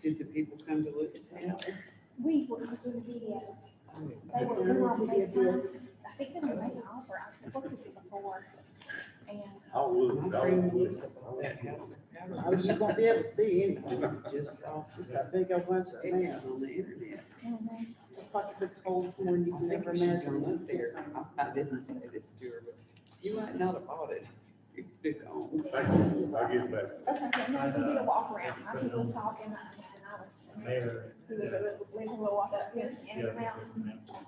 Did the people come to look at that? We were doing a video. Oh, They were on FaceTime. I think they were making an offer. I've looked at it before. And I'll look. My friend Melissa bought that house. Oh, you won't be able to see anything, Just off, just that big old bunch of pictures mess. on the internet. Just like if it's holes more than you I can think ever I should have gone imagine. up there. I didn't say this to her, but you might not have bought it. You could have gone. Thank you. I'll get it back. okay, no, we did a walk around. Our people was talking and I was, Mayor. he was we were walk up, yes, and around.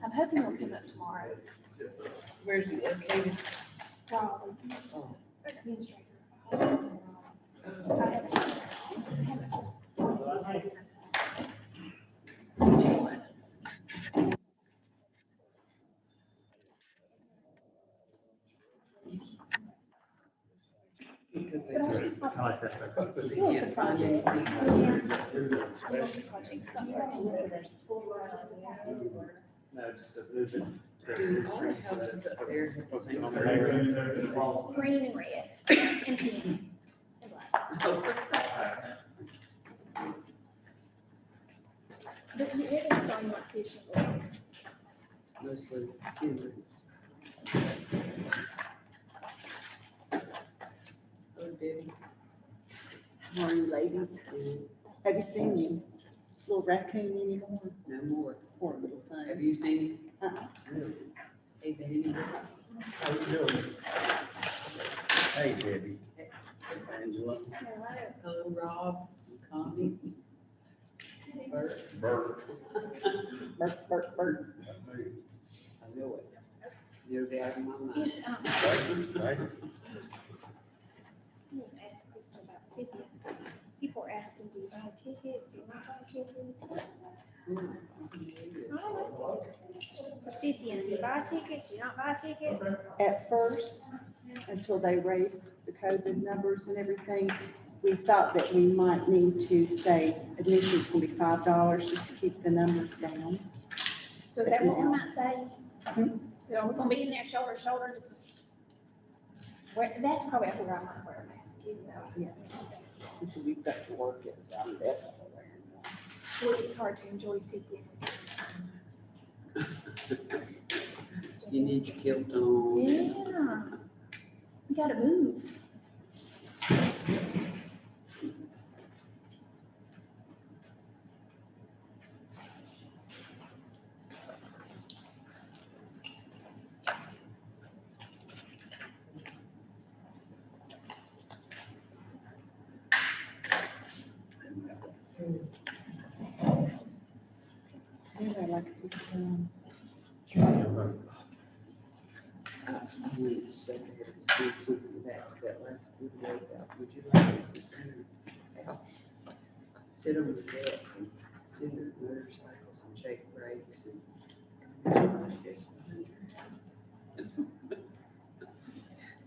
I'm hoping he'll come up tomorrow. Where's it located? Probably. Oh. Administrator. Because they But I was just. like, I like that. they It was a can't find project. anything. No, just a little bit. Do all the houses up there have the same color? Green and red and tan and black. But the other starting to see she was. Mostly tin roofs. Oh, Debbie. How are you ladies? Good. Have you seen you little raccoon anymore? No more. Poor little Have thing. you seen Uh-uh. him? Hey, Danny. How you doing? Hey, Debbie. Angela. Hello, Rob. Connie. Bert. Bert. Bert, Bert, Bert. I know it. You're out of my mind. Is, Thank you. I want to ask Crystal about Cynthia. People are asking, do you buy tickets? Do you not buy tickets? For Cynthia, do you buy tickets? Do you not buy tickets? At first, until they raised the COVID numbers and everything, we thought that we might need to say admission's gonna be $5 just to keep the numbers down. So is that what we might say? Hmm? Are we gonna be in there shoulder to shoulder, just? That's probably where I might wear a mask, even though. Yeah. And so we've got to work it, so I'm definitely wearing one. Boy, it's hard to enjoy Cynthia. You need your kilt on. Yeah. You gotta move. Yeah, I like this, I need to say something back to that last video about, would you like to see house? Sit on the deck and sit in motorcycles and shake brakes and come like this.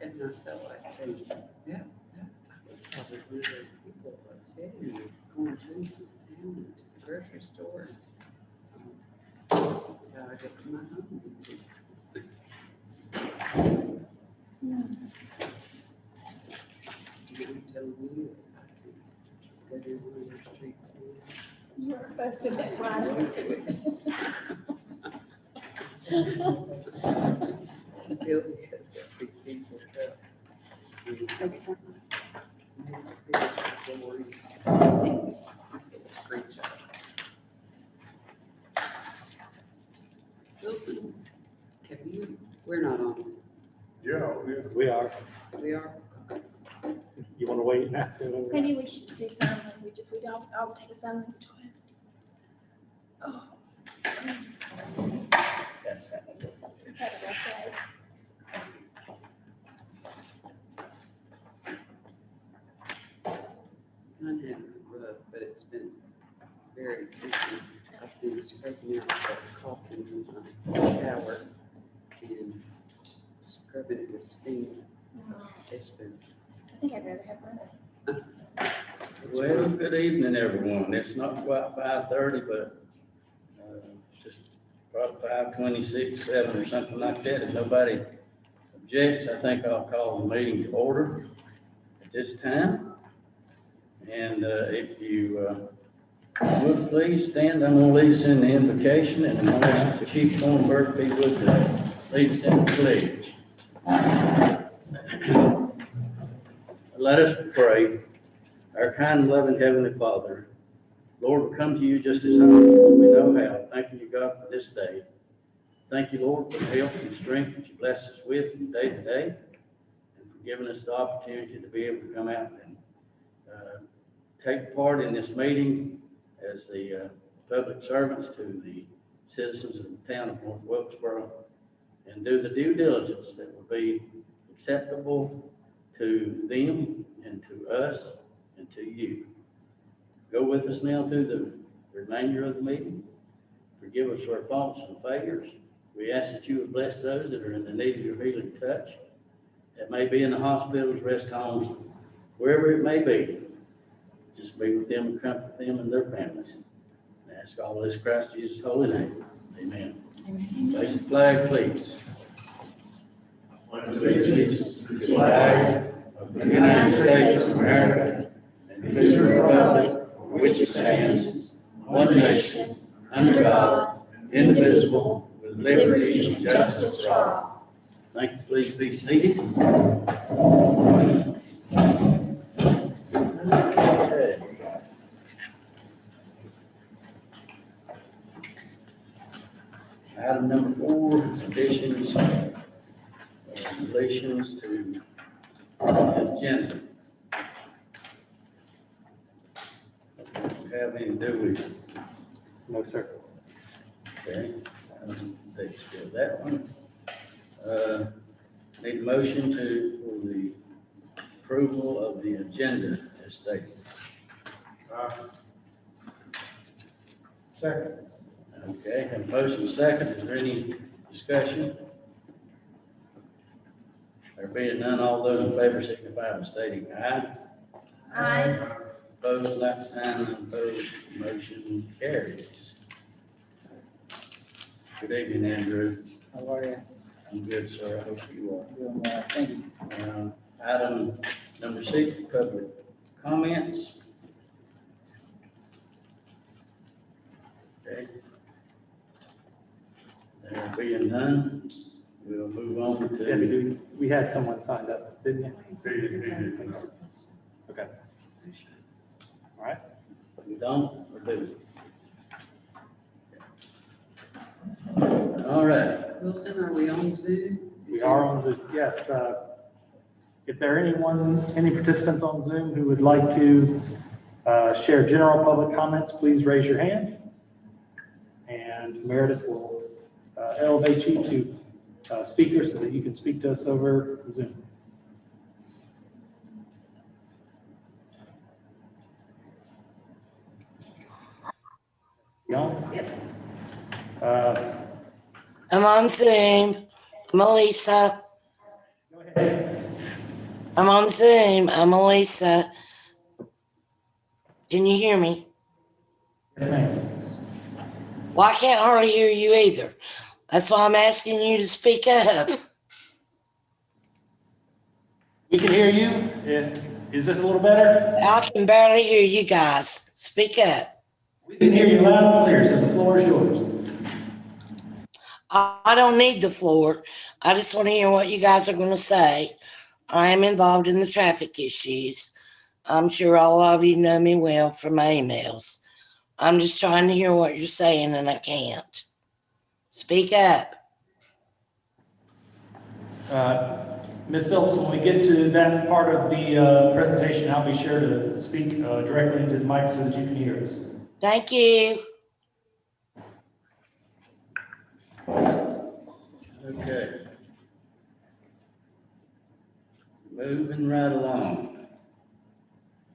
And I felt like saying, yeah, I was probably one of those people that said, you're going to town and to the grocery store. How I get to my home. You're telling me if I could go down one of those streets. You're busting that right. Billy has that big diesel truck. And makes sense. it's screech off. Wilson, have you, we're not on, Yeah, yeah. We are. we are, You want to wait now? Maybe we should do sign language if we don't, I'll take a sign language class. Oh. That's it. I've had a rough day. mine hadn't been rough, but it's been very tricky. I've been scrubbing out that caulking in my shower and scrubbing it with steam. It's been. I think I'd rather have mine. Well, good evening, everyone. It's not quite 5:30, but just probably 5:26, 7 or something like that. If nobody objects, I think I'll call the meeting to order at this time. And if you Would please stand, I'm gonna lead us in the invocation, and I'm gonna ask Chief Thornburg, if he would, lead us in the pledge. Let us pray. Our kind and loving Heavenly Father, Lord, we come to you just as humbly as we know how. Thanking you, God, for this day. Thank you, Lord, for the health and strength that you bless us with from day to day, and for giving us the opportunity to be able to come out and take part in this meeting as the public servants to the citizens of the town of North Wilkesboro, and do the due diligence that will be acceptable to them and to us and to you. Go with us now through the remainder of the meeting. Forgive us our faults and failures. We ask that you would bless those that are in the need of your healing touch, that may be in the hospitals, rest homes, wherever it may be. Just be with them and comfort them and their families. And ask all this in Christ Jesus' holy name. Amen. Raise the flag, please. Allegiance to the flag of the United States of America and to the republic for which it stands, one nation, under God, indivisible, with liberty and justice for all. Thank you. Please be seated. Okay. Item number 4, additions, relations to the agenda. Have any, do we? No, sir. Okay, take care of that one. Need a motion for the approval of the agenda as stated. Second. Okay, have a motion second. Is there any discussion? There being none, all those in favor signify by stating aye. Aye. Opposed, like sign, opposed, motion carries. Good evening, Andrew. How are you? I'm good, sir. I hope you are. Doing well, thank you. Item number 6, public comments. Okay. There being none, we'll move on to. We had someone signed up, didn't you? Okay. All right. We don't, or do we? All right. Wilson, are we on Zoom? We are on Zoom, yes. If there are any participants on Zoom who would like to share general public comments, please raise your hand. And Meredith will elevate you to speaker so that you can speak to us over Zoom. You on? Yep. I'm on Zoom. I'm Elisa. Go ahead. I'm on Zoom. I'm Elisa. Can you hear me? Yes, ma'am. Well, I can't hardly hear you either. That's why I'm asking you to speak up. We can hear you. Is this a little better? I can barely hear you guys. Speak up. We can hear you loud and clear, so the floor is yours. I don't need the floor. I just want to hear what you guys are going to say. I am involved in the traffic issues. I'm sure all of you know me well from my emails. I'm just trying to hear what you're saying, and I can't. Speak up. Ms. Phillips, when we get to that part of the presentation, I'll be sure to speak directly into the mic so that you can hear us. Thank you. Okay. Moving right along.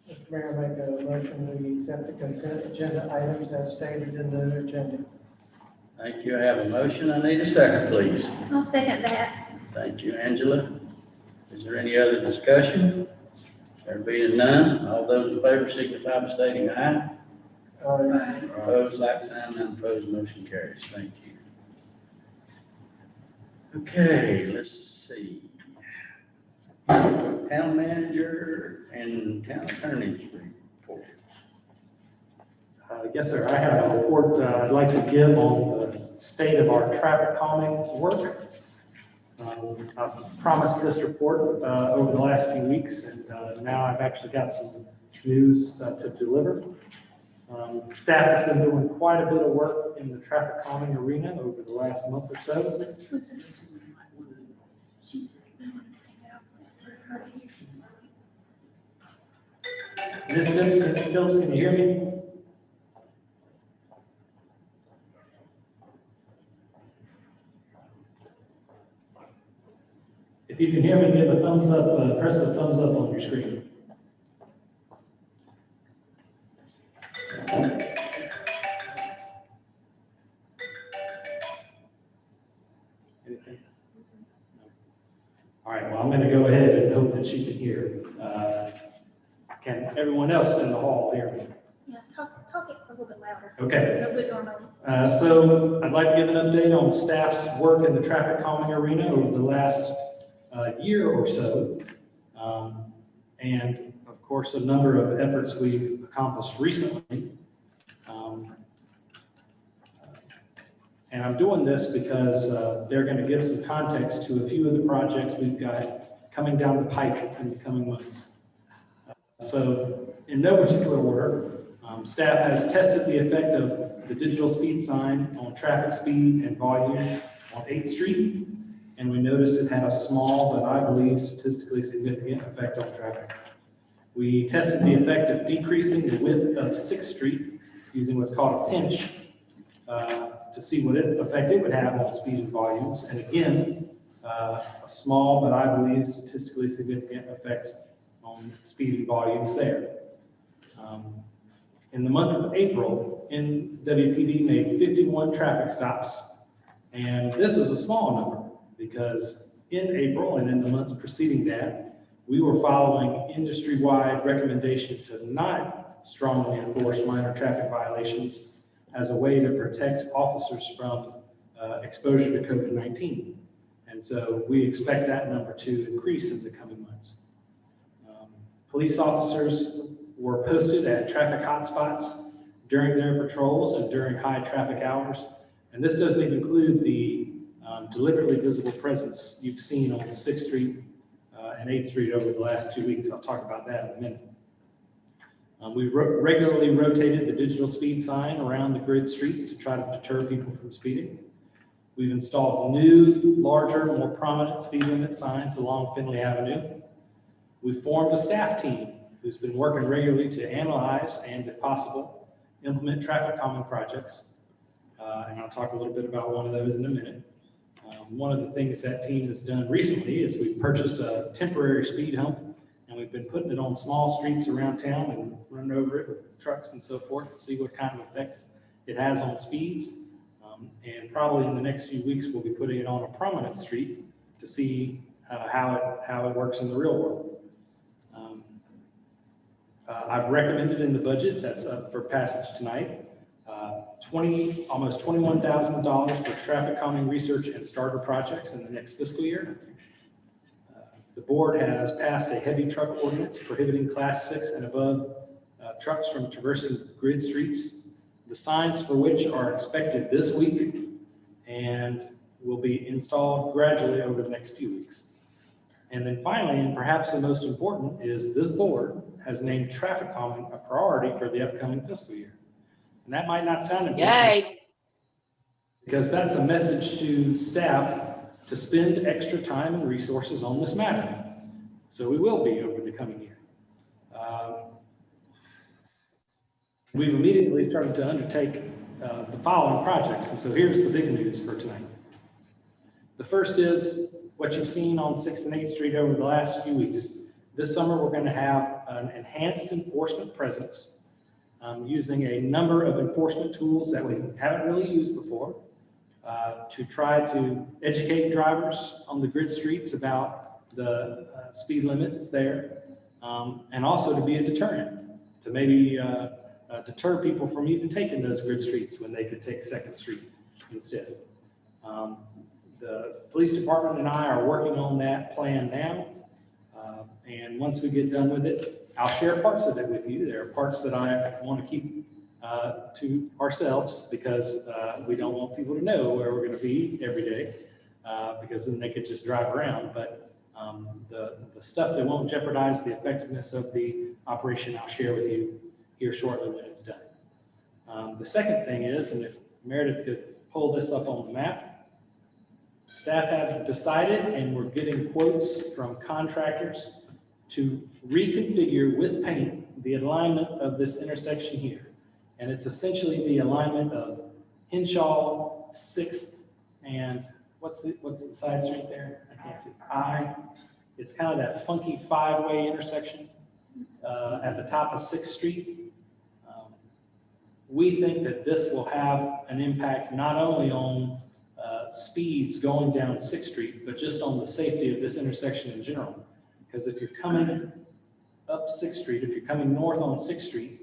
Mr. Mayor, I make a motion, we accept the consent agenda items as stated in the agenda. Thank you. I have a motion. I need a second, please. I'll second that. Thank you, Angela. Is there any other discussion? There being none, all those in favor signify by stating aye. Opposed, like sign, none opposed, motion carries. Thank you. Okay, let's see. Town manager and town attorney's report. Yes, sir. I have a report I'd like to give on the state of our traffic calming work. I've promised this report over the last few weeks, and now I've actually got some news to deliver. Staff has been doing quite a bit of work in the traffic calming arena over the last month or so. Ms. Phillips, can you hear me? If you can hear me, give a thumbs up, press the thumbs up on your screen. Anything? All right, well, I'm going to go ahead and hope that she can hear. Can everyone else in the hall hear me? Yeah, talk it a little bit louder. Okay. A little bit normally. So I'd like to give an update on staff's work in the traffic calming arena over the last year or so. And of course, a number of efforts we've accomplished recently. And I'm doing this because they're going to give some context to a few of the projects we've got coming down the pike in the coming months. So in no particular order, staff has tested the effect of the digital speed sign on traffic speed and volume on 8th Street. And we noticed it had a small, but I believe statistically significant effect on traffic. We tested the effect of decreasing the width of 6th Street using what's called a pinch to see what effect it would have on speed and volumes. And again, a small, but I believe statistically significant effect on speed and volumes there. In the month of April, NWPD made 51 traffic stops. And this is a small number because in April and in the months preceding that, we were following industry-wide recommendation to not strongly enforce minor traffic violations as a way to protect officers from exposure to COVID-19. And so we expect that number to increase in the coming months. Police officers were posted at traffic hotspots during their patrols and during high traffic hours. And this doesn't even include the deliberately visible presence you've seen on 6th Street and 8th Street over the last 2 weeks. I'll talk about that in a minute. We've regularly rotated the digital speed sign around the grid streets to try to deter people from speeding. We've installed new, larger, more prominent speed limit signs along Finley Avenue. We formed a staff team who's been working regularly to analyze and, if possible, implement traffic calming projects. And I'll talk a little bit about one of those in a minute. One of the things that team has done recently is we've purchased a temporary speed hump, and we've been putting it on small streets around town and running over it with trucks and so forth to see what kind of effects it has on speeds. And probably in the next few weeks, we'll be putting it on a prominent street to see how it works in the real world. I've recommended in the budget that's up for passage tonight, almost $21,000 for traffic calming research and starter projects in the next fiscal year. The board has passed a heavy truck ordinance prohibiting class 6 and above trucks from traversing grid streets, the signs for which are expected this week and will be installed gradually over the next few weeks. And then finally, and perhaps the most important, is this board has named traffic calming a priority for the upcoming fiscal year. And that might not sound important. Yay! Because that's a message to staff to spend extra time and resources on this matter. So we will be over the coming year. We've immediately started to undertake the following projects. And so here's the big news for tonight. The first is what you've seen on 6th and 8th Street over the last few weeks. This summer, we're going to have an enhanced enforcement presence using a number of enforcement tools that we haven't really used before to try to educate drivers on the grid streets about the speed limits there, and also to be a deterrent, to maybe deter people from even taking those grid streets when they could take 2nd Street instead. The police department and I are working on that plan now. And once we get done with it, I'll share parts of it with you. There are parts that I want to keep to ourselves because we don't want people to know where we're going to be every day because then they could just drive around. But the stuff that won't jeopardize the effectiveness of the operation, I'll share with you here shortly when it's done. The second thing is, and if Meredith could pull this up on the map, staff have decided, and we're getting quotes from contractors to reconfigure with paint the alignment of this intersection here. And it's essentially the alignment of Henshaw, 6th, and what's the side street there? I can't see. It's kind of that funky 5-way intersection at the top of 6th Street. We think that this will have an impact not only on speeds going down 6th Street, but just on the safety of this intersection in general. Because if you're coming up 6th Street, if you're coming north on 6th Street,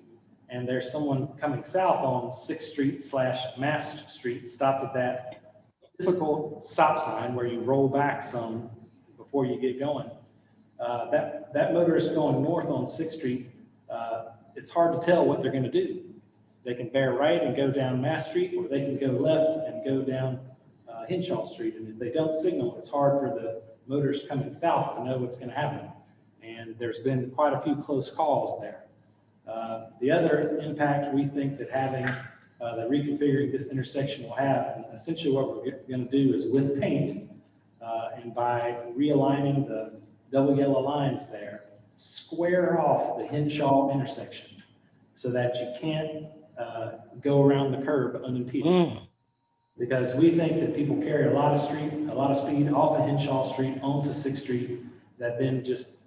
and there's someone coming south on 6th Street / Mast Street, stopped at that difficult stop sign where you roll back some before you get going, that motorist going north on 6th Street, it's hard to tell what they're going to do. They can bear right and go down Mass Street, or they can go left and go down Henshaw Street. And if they don't signal, it's hard for the motorists coming south to know what's going to happen. And there's been quite a few close calls there. The other impact we think that having the reconfiguring this intersection will have, and essentially what we're going to do is with paint, and by realigning the double yellow lines there, square off the Henshaw intersection so that you can't go around the curb unimpeded. Because we think that people carry a lot of speed off of Henshaw Street onto 6th Street that then just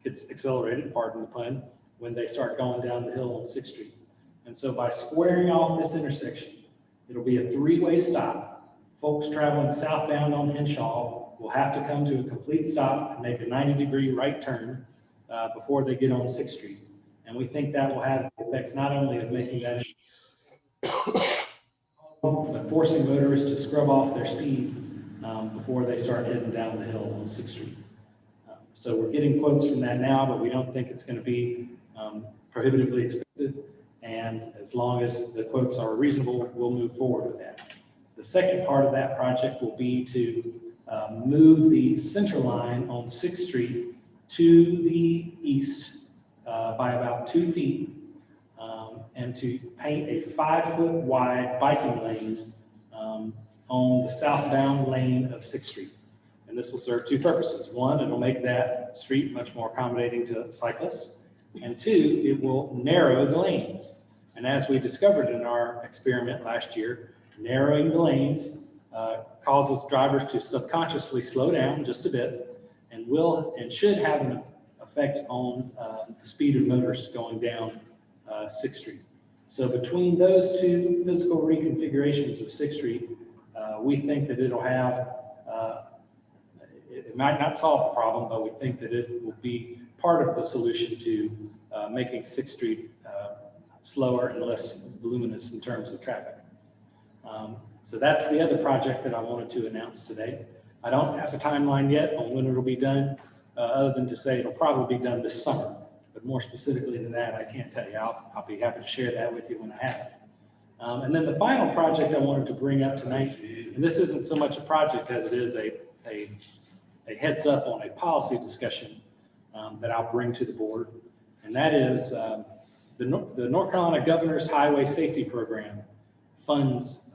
gets accelerated, pardon the pun, when they start going down the hill on 6th Street. And so by squaring off this intersection, it'll be a 3-way stop. Folks traveling southbound on Henshaw will have to come to a complete stop and make a 90-degree right turn before they get on 6th Street. And we think that will have the effect not only of making that, but forcing motorists to scrub off their speed before they start heading down the hill on 6th Street. So we're getting quotes from that now, but we don't think it's going to be prohibitively expensive. And as long as the quotes are reasonable, we'll move forward with that. The second part of that project will be to move the center line on 6th Street to the east by about 2 feet, and to paint a 5-foot wide biking lane on the southbound lane of 6th Street. And this will serve 2 purposes. 1, it'll make that street much more accommodating to cyclists. And 2, it will narrow the lanes. And as we discovered in our experiment last year, narrowing the lanes causes drivers to subconsciously slow down just a bit, and should have an effect on the speed of motorists going down 6th Street. So between those 2 physical reconfigurations of 6th Street, we think that it'll have, it might not solve the problem, but we think that it will be part of the solution to making 6th Street slower and less voluminous in terms of traffic. So that's the other project that I wanted to announce today. I don't have a timeline yet on when it'll be done, other than to say it'll probably be done this summer. But more specifically than that, I can't tell you. I'll be happy to share that with you when I have it. And then the final project I wanted to bring up tonight, and this isn't so much a project as it is a heads up on a policy discussion that I'll bring to the board. And that is the North Carolina Governor's Highway Safety Program funds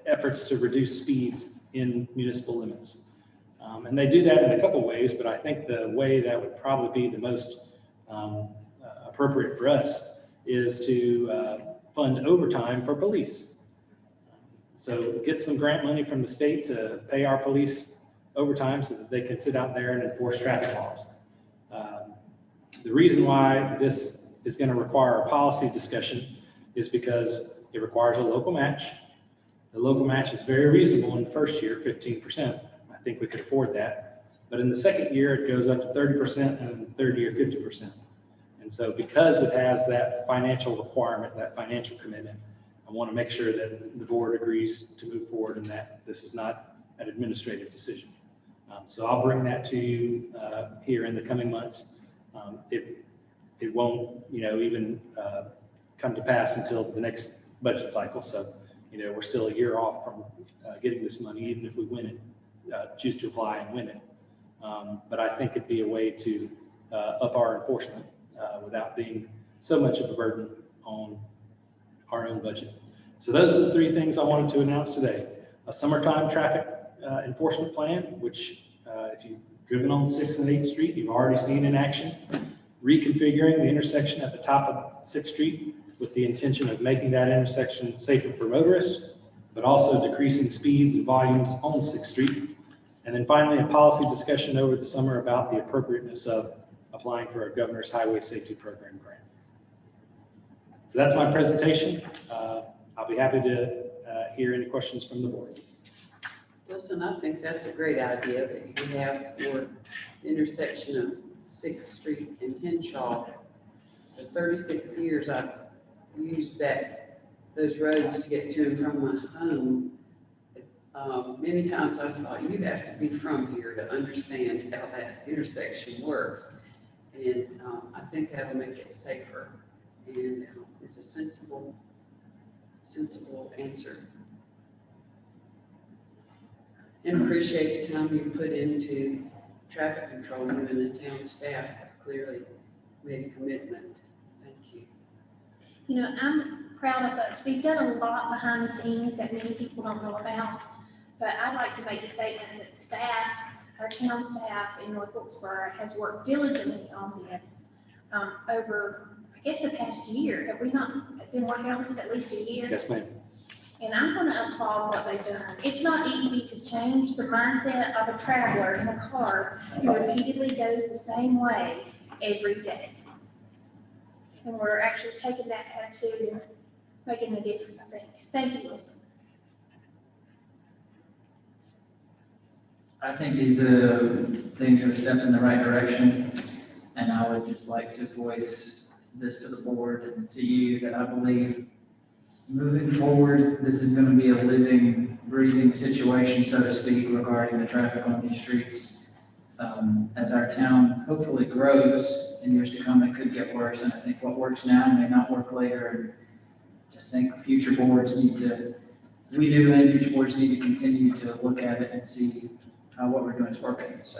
efforts to reduce speeds in municipal limits. And they do that in a couple ways, but I think the way that would probably be the most appropriate for us is to fund overtime for police. So get some grant money from the state to pay our police overtime so that they can sit out there and enforce traffic laws. The reason why this is going to require a policy discussion is because it requires a local match. The local match is very reasonable in the first year, 15%. I think we could afford that. But in the second year, it goes up to 30%, and in the third year, 50%. And so because it has that financial requirement, that financial commitment, I want to make sure that the board agrees to move forward and that this is not an administrative decision. So I'll bring that to you here in the coming months. it won't, even come to pass until the next budget cycle. So, we're still a year off from getting this money, even if we win it, choose to apply and win it. But I think it'd be a way to up our enforcement without being so much of a burden on our own budget. So those are the three things I wanted to announce today. A summertime traffic enforcement plan, which if you've driven on 6th and 8th Street, you've already seen in action. Reconfiguring the intersection at the top of 6th Street with the intention of making that intersection safer for motorists, but also decreasing speeds and volumes on 6th Street. And then finally, a policy discussion over the summer about the appropriateness of applying for a Governor's Highway Safety Program grant. So that's my presentation. I'll be happy to hear any questions from the board. Wilson, I think that's a great idea that you have for the intersection of 6th Street and Henshaw. For 36 years, I've used those roads to get to and from my home. Many times I thought you have to be from here to understand how that intersection works. And I think that'll make it safer. And it's a sensible answer. And appreciate the time you put into traffic control. You and the town staff have clearly made a commitment. Thank you. I'm proud of us. We've done a lot behind the scenes that many people don't know about. But I'd like to make the statement that the staff, our town staff in North Wilkesboro has worked diligently on this over, I guess, the past year. Have we not been working on this at least a year? Yes, ma'am. And I'm going to applaud what they've done. It's not easy to change the mindset of a traveler in a car who repeatedly goes the same way every day. And we're actually taking that attitude and making a difference, I think. Thank you, Wilson. I think these things are a step in the right direction, and I would just like to voice this to the board and to you that I believe moving forward, this is going to be a living, breathing situation, so to speak, regarding the traffic on these streets. As our town hopefully grows in years to come, it could get worse, and I think what works now may not work later. And just think future boards need to, we do, and future boards need to continue to look at it and see how what we're doing is working. So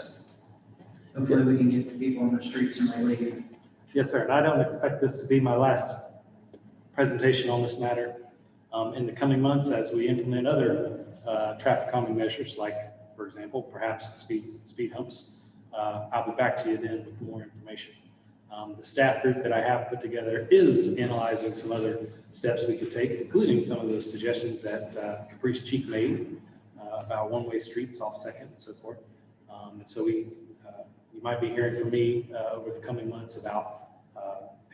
hopefully we can get the people on the streets some relief. Yes, sir. And I don't expect this to be my last presentation on this matter. In the coming months, as we implement other traffic calming measures, like, for example, perhaps speed humps, I'll be back to you then with more information. The staff group that I have put together is analyzing some other steps we could take, including some of the suggestions that Caprice Cheek made about one-way streets off Second and so forth. And so you might be hearing from me over the coming months about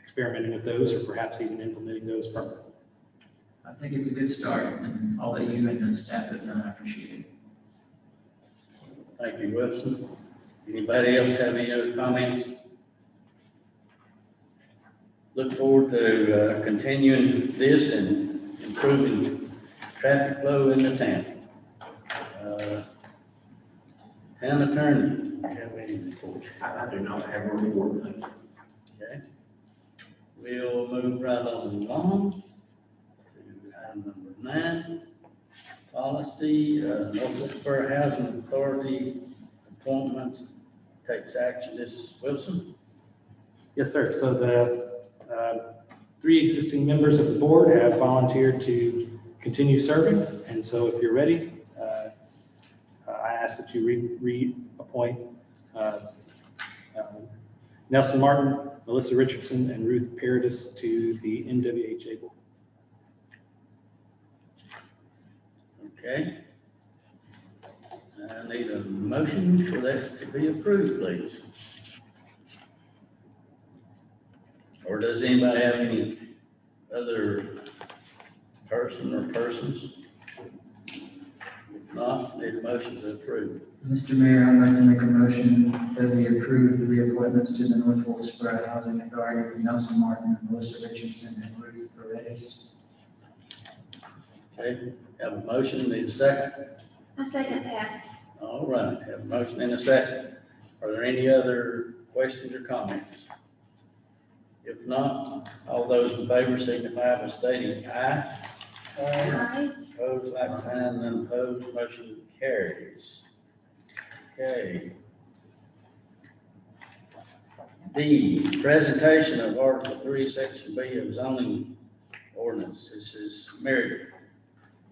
experimenting with those, or perhaps even implementing those permanently. I think it's a good start, and all that you and the staff have done, I appreciate it. Thank you, Wilson. Anybody else have any other comments? Look forward to continuing this and improving traffic flow in the town. Town attorney, do you have any reports? I do not have a report. Thank you. Okay. We'll move right along to item number 9. Policy, North Wilkesboro Housing Authority appointments, takes action. This is Wilson. Yes, sir. So the 3 existing members of the board have volunteered to continue serving. And so if you're ready, I ask that you reappoint Nelson Martin, Melissa Richardson, and Ruth Paradis to the NWHA board. Okay. I need a motion for that to be approved, please. Or does anybody have any other person or persons? If not, need a motion to approve. Mr. Mayor, I'd like to make a motion that we approve the reappointments to the North Wilkesboro Housing Authority for Nelson Martin, Melissa Richardson, and Ruth Paredes. Okay, have a motion, need a second? I second that. All right, have a motion and a second. Are there any other questions or comments? If not, all those in favor signify by stating aye. Aye. Opposed, like sign, none opposed, motion carries. Okay. D, presentation of Article 3, Section B of zoning ordinance. This is Meredith.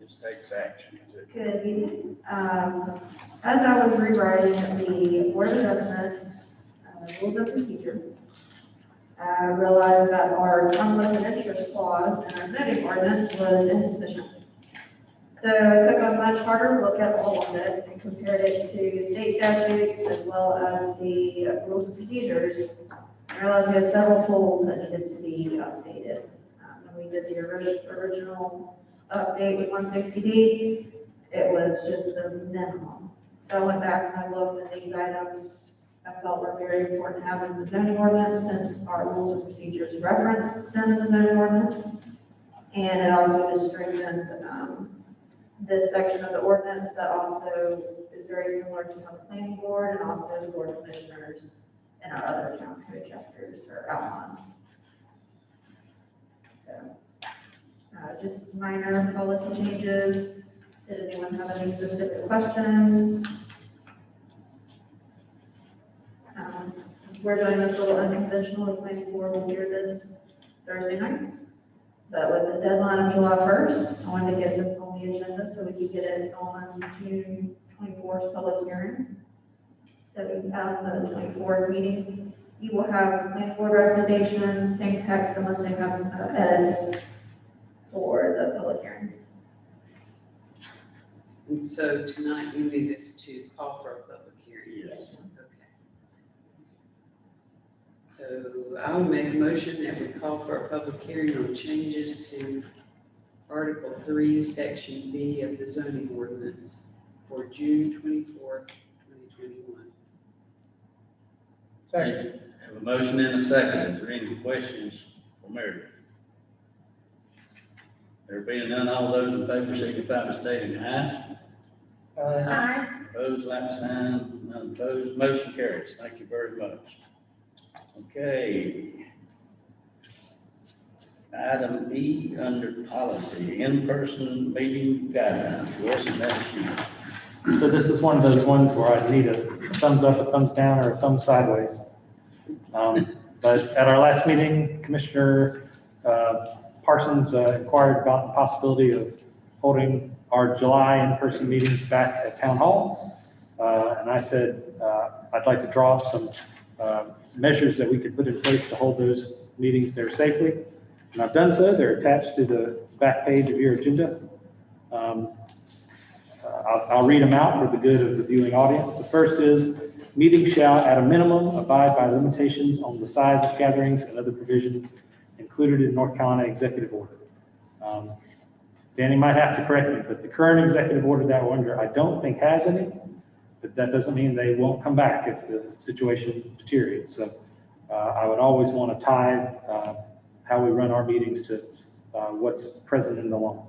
This takes action. Good evening. As I was rewriting the Board of Adjustments rules of procedure, I realized that our conflict of interest clause in our zoning ordinance was insufficient. So I took a much harder look at all of it and compared it to state statutes as well as the rules of procedures. I realized we had several holes that needed to be updated. When we did the original update with 160D, it was just the minimum. So I went back and I looked at these items I felt were very important to have in the zoning ordinance since our rules of procedures reference them in the zoning ordinance. And it also just strengthened this section of the ordinance that also is very similar to how the planning board and also the board of commissioners and our other town code chapters are outlined. So just minor policy changes. Did anyone have any specific questions? We're doing this a little unconventional. The planning board will hear this Thursday night. But with the deadline of July 1st, I wanted to get this on the agenda so we could get it on June 24th public hearing. So at the 24th meeting, you will have planning board recommendations, same text unless they have edits for the public hearing. And so tonight you need us to call for a public hearing? Yes. Okay. So I will make a motion that we call for a public hearing on changes to Article 3, Section B of the zoning ordinance for June 24th, 2021. Second. Have a motion and a second. Is there any questions for Meredith? There being none, all those in favor signify by stating aye. Aye. Opposed, like sign, none opposed, motion carries. Thank you very much. Okay. Item E under policy, in-person meeting guidelines. Wilson, that's you. So this is one of those ones where I need a thumbs up, a thumbs down, or a thumb sideways. But at our last meeting, Commissioner Parsons inquired about the possibility of holding our July in-person meetings back at Town Hall. And I said, I'd like to draw up some measures that we could put in place to hold those meetings there safely. And I've done so. They're attached to the back page of your agenda. I'll read them out for the good of the viewing audience. The first is, meetings shall at a minimum abide by limitations on the size of gatherings and other provisions included in North Carolina Executive Order. Danny might have to correct me, but the current executive order that we're under, I don't think has any, but that doesn't mean they won't come back if the situation deteriorates. So I would always want to tie how we run our meetings to what's present in the law.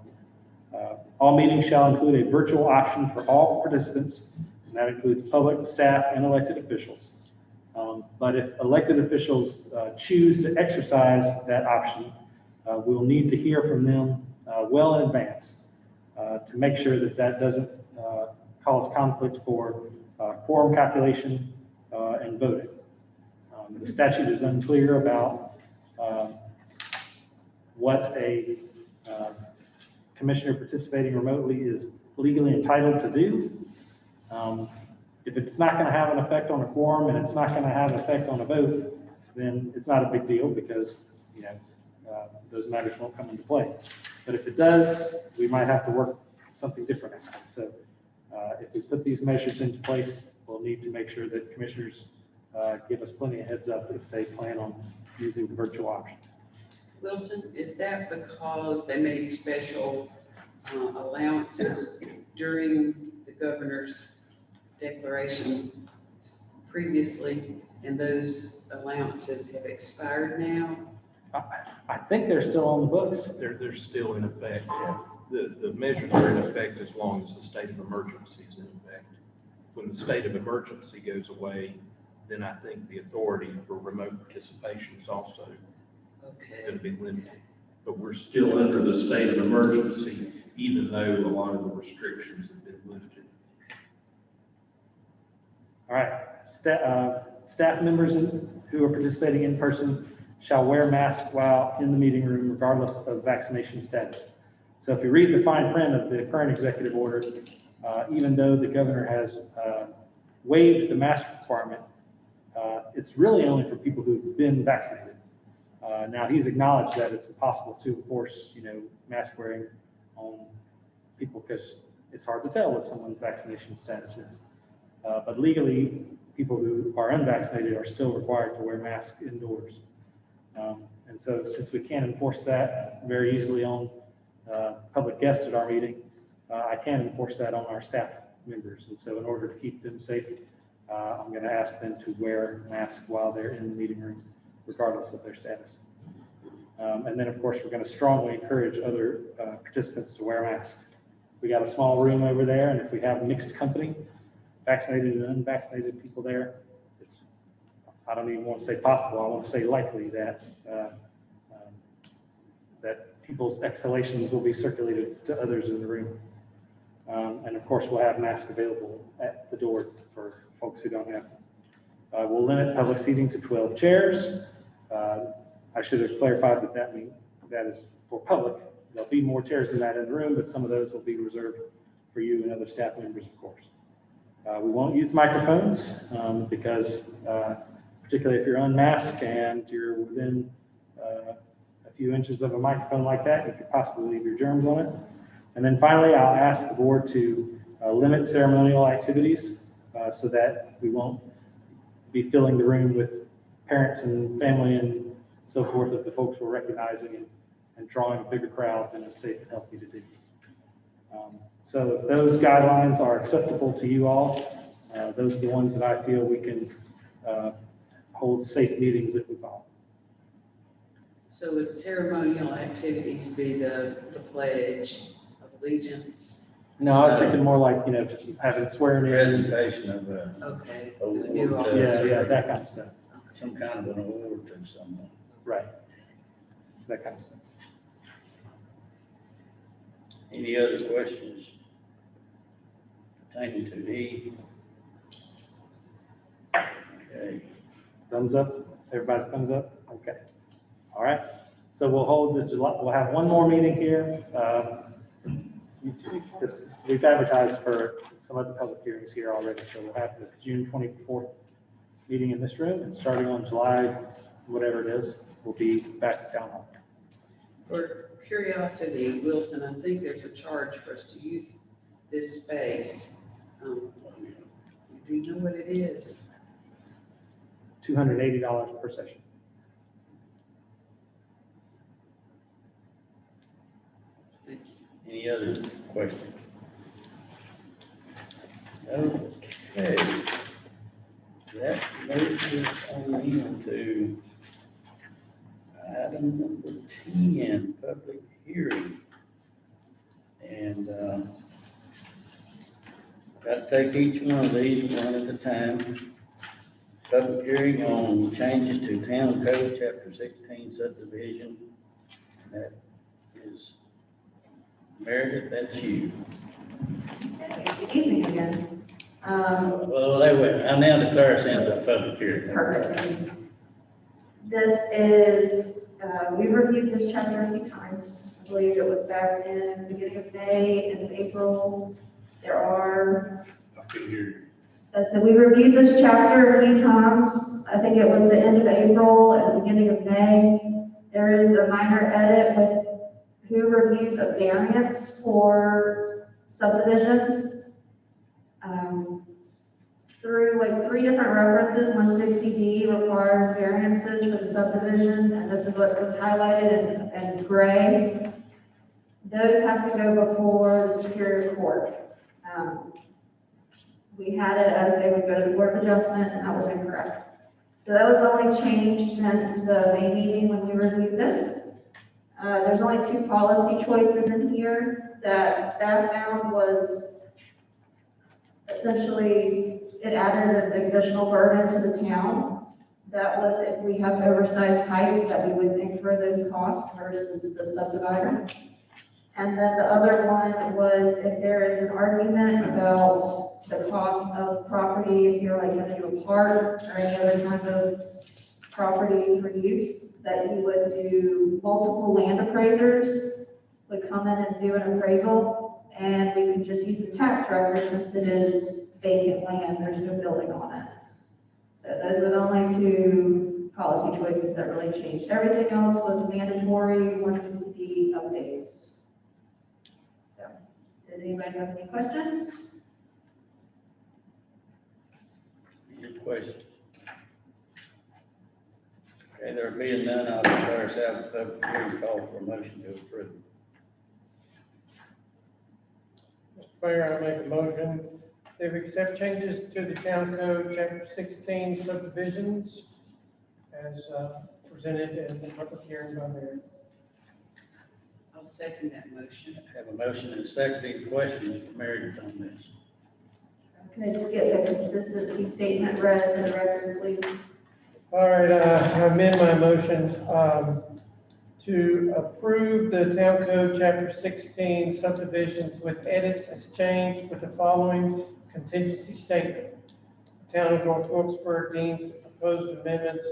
All meetings shall include a virtual option for all participants, and that includes public, staff, and elected officials. But if elected officials choose to exercise that option, we'll need to hear from them well in advance to make sure that that doesn't cause conflict for quorum calculation and voting. The statute is unclear about what a commissioner participating remotely is legally entitled to do. If it's not going to have an effect on a quorum and it's not going to have an effect on a vote, then it's not a big deal because, those matters won't come into play. But if it does, we might have to work something different out. So if we put these measures into place, we'll need to make sure that commissioners give us plenty of heads up if they plan on using the virtual option. Wilson, is that because they made special allowances during the governor's declaration previously, and those allowances have expired now? I think they're still on the books. They're still in effect. The measures are in effect as long as the state of emergency is in effect. When the state of emergency goes away, then I think the authority for remote participation is also Okay. It'll be limited. But we're still under the state of emergency, even though a lot of the restrictions have been lifted. All right, staff members who are participating in person shall wear masks while in the meeting room regardless of vaccination status. So if you read the fine print of the current executive order, even though the governor has waived the mask requirement, it's really only for people who've been vaccinated. Now, he's acknowledged that it's possible to enforce, mask wearing on people because it's hard to tell what someone's vaccination status is. But legally, people who are unvaccinated are still required to wear masks indoors. And so since we can't enforce that very easily on public guests at our meeting, I can enforce that on our staff members. And so in order to keep them safe, I'm going to ask them to wear masks while they're in the meeting room, regardless of their status. And then, of course, we're going to strongly encourage other participants to wear masks. We got a small room over there, and if we have mixed company, vaccinated and unvaccinated people there, it's, I don't even want to say possible, I want to say likely that that people's exhalations will be circulated to others in the room. And of course, we'll have masks available at the door for folks who don't have them. We'll limit public seating to 12 chairs. I should have clarified that is for public. There'll be more chairs than that in the room, but some of those will be reserved for you and other staff members, of course. We won't use microphones because particularly if you're unmasked and you're within a few inches of a microphone like that, you could possibly leave your germs on it. And then finally, I'll ask the board to limit ceremonial activities so that we won't be filling the room with parents and family and so forth of the folks we're recognizing and drawing a bigger crowd than is safe and healthy to do. So if those guidelines are acceptable to you all, those are the ones that I feel we can hold safe meetings if we follow. So would ceremonial activities be the pledge of allegiance? No, I was thinking more like, having swearing in. Presentation of Okay. award The new to- officer. Yeah, that kind of stuff. some kind of an award to someone. Right. That kind of stuff. Any other questions pertaining to E? Okay. Thumbs up? Everybody thumbs up? Okay. All right. So we'll hold we'll have one more meeting here. We've advertised for some other public hearings here already. So we'll have the June 24th meeting in this room, and starting on July, whatever it is, we'll be back at Town Hall. For curiosity, Wilson, I think there's a charge for us to use this space. Do you know what it is? $280 per session. Thank you. Any other questions? Okay. That moves us on into item number 10, public hearing. And got to take each one of these one at a time. Public hearing on changes to Town Code, Chapter 16 subdivision. That is Meredith, that's you. Good evening again. Well, I now declare us into a public hearing. Perfect. This is, we reviewed this chapter a few times. I believe it was back in the beginning of May and April. There are, so we reviewed this chapter a few times. I think it was the end of April and the beginning of May. There is a minor edit with who reviews a variance for subdivisions. Through like 3 different references, 160D requires variances for the subdivision, and this is what was highlighted in gray. Those have to go before the Superior Court. We had it as they would go to the Board of Adjustment, and that was incorrect. So that was the only change since the May meeting when we reviewed this. There's only 2 policy choices in here that staff found was essentially it added an additional burden to the town. That was if we have oversized pipes that we would incur those costs versus the subdivider. And then the other one was if there is an argument about the cost of property, if you're like going to do a park or any other kind of property for use, that you would do multiple land appraisers would come in and do an appraisal, and we could just use the tax record since it is vacant land, there's no building on it. So those were the only two policy choices that really changed. Everything else was mandatory 160B updates. So, did anybody have any questions? Any questions? Okay, there being none, I'll declare us out of public hearing, call for a motion to approve. Mr. Mayor, I make a motion that we accept changes to the town code, chapter 16 subdivisions as presented in the public hearing by Mayor. I'll second that motion. Have a motion and a second. Any questions for Meredith on this? Can I just get the consistency statement read for the record, please? All right, I amend my motion to approve the town code, chapter 16 subdivisions with edits as changed with the following contingency statement. The town of North Wilkesboro deems the proposed amendments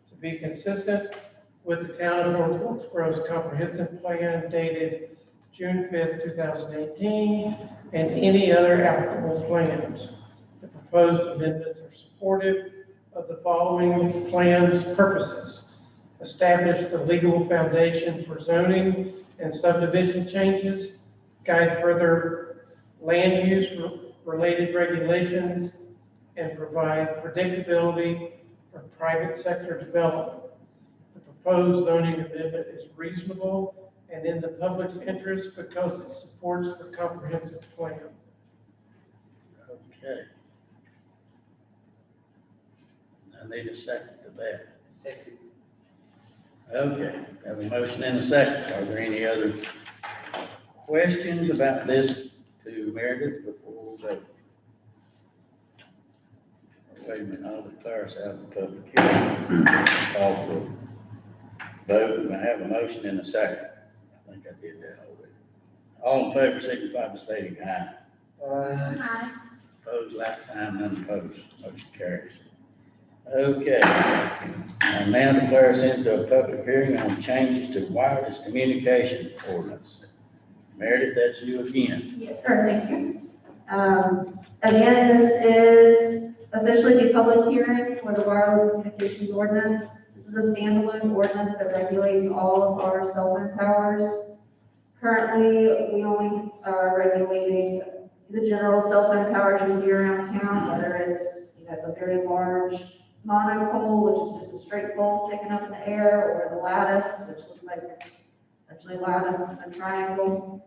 to be consistent with the town of North Wilkesboro's comprehensive plan dated June 5th, 2018, and any other applicable plans. The proposed amendments are supportive of the following plan's purposes: establish the legal foundation for zoning and subdivision changes, guide further land use related regulations, and provide predictability for private sector development. The proposed zoning amendment is reasonable and in the public's interest because it supports the comprehensive plan. Okay. I need a second to that. Second. Okay, have a motion and a second. Are there any other questions about this to Meredith before we vote? Wait a minute, I'll declare us out of the public hearing. Call for a vote. I have a motion and a second. I think I did that already. All in favor, signify by stating aye. Aye. Opposed, like sign, none opposed. Motion carries. Okay, I now declare us into a public hearing on changes to wireless communication ordinance. Meredith, that's you again. Yes, sir, thank you. Again, this is officially the public hearing for the wireless communications ordinance. This is a standalone ordinance that regulates all of our cell phone towers. Currently, we only are regulating the general cell phone towers you see around town, whether it's, a very large monopole, which is just a straight pole sticking up in the air, or the lattice, which looks like essentially lattice in a triangle.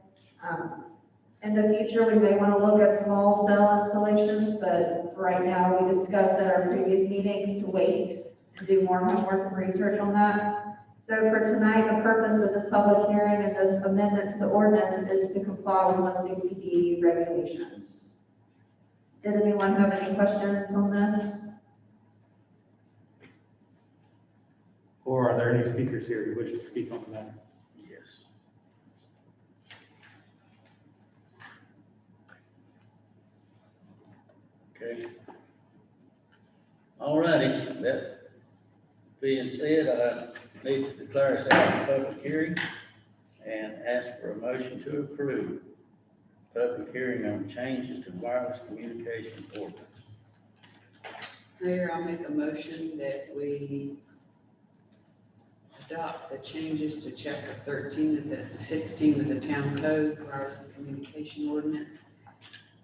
In the future, we may want to look at small cell installations, but right now we discussed at our previous meetings to wait and do more homework and research on that. So for tonight, the purpose of this public hearing and this amendment to the ordinance is to comply with 160D regulations. Did anyone have any questions on this? Or are there any speakers here who wish to speak on the matter? Yes. Okay. All righty, that being said, I need to declare us out of public hearing and ask for a motion to approve public hearing on changes to wireless communication ordinance. Mayor, I'll make a motion that we adopt the changes to chapter 13 of the 16 of the town code, wireless communication ordinance,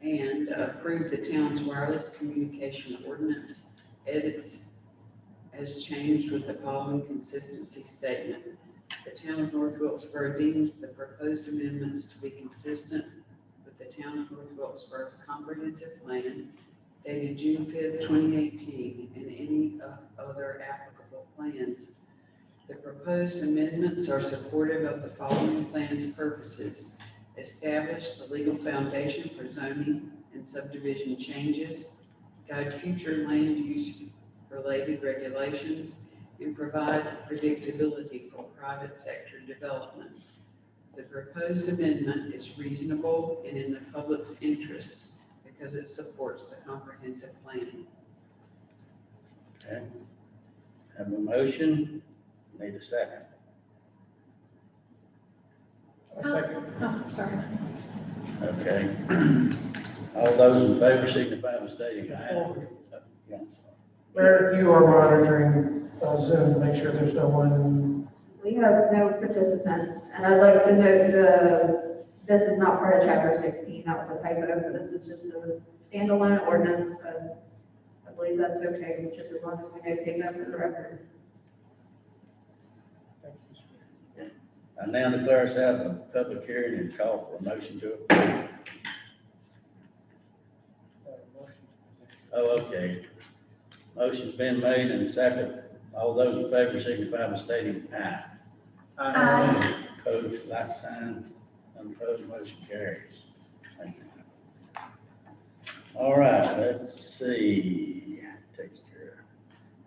and approve the town's wireless communication ordinance edits as changed with the following consistency statement. The town of North Wilkesboro deems the proposed amendments to be consistent with the town of North Wilkesboro's comprehensive plan dated June 5th, 2018, and any other applicable plans. The proposed amendments are supportive of the following plan's purposes: establish the legal foundation for zoning and subdivision changes, guide future land use related regulations and provide predictability for private sector development. The proposed amendment is reasonable and in the public's interest because it supports the comprehensive plan. Okay. Have a motion, need a second. Oh, sorry. Okay. All those in favor signify by stating aye. Yeah. Mayor, if you are monitoring Zoom, make sure there's no one. We have no participants, and I'd like to note this is not part of chapter 16, that was a typo, this is just a standalone ordinance, but I believe that's okay, just as long as we notate that for the record. I now declare us out of public hearing and call for a motion to approve. Oh, okay. Motion's been made and second. All those in favor signify by stating aye. Aye. Opposed, like sign. Unopposed, motion carries. Thank you. All right, let's see. Takes care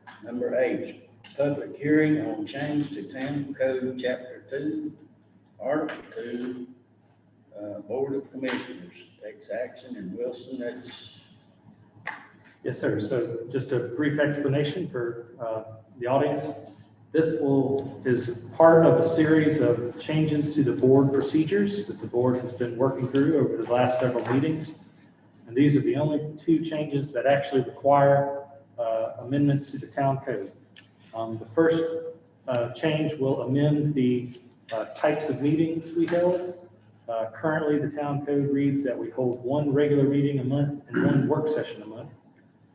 of. Number 8, public hearing on change to Town Code Chapter 2, Article 2, Board of Commissioners takes action, and Wilson, that's. Yes, sir. So just a brief explanation for the audience. This is part of a series of changes to the board procedures that the board has been working through over the last several meetings. And these are the only 2 changes that actually require amendments to the town code. The first change will amend the types of meetings we held. Currently, the town code reads that we hold 1 regular meeting a month and 1 work session a month.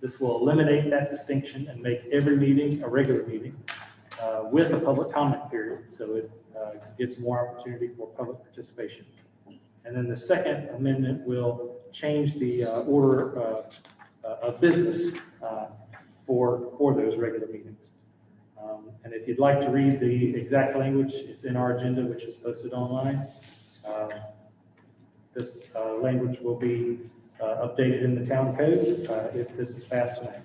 This will eliminate that distinction and make every meeting a regular meeting with a public comment period, so it gives more opportunity for public participation. And then the second amendment will change the order of business for those regular meetings. And if you'd like to read the exact language, it's in our agenda, which is posted online. This language will be updated in the town code if this is passed tonight.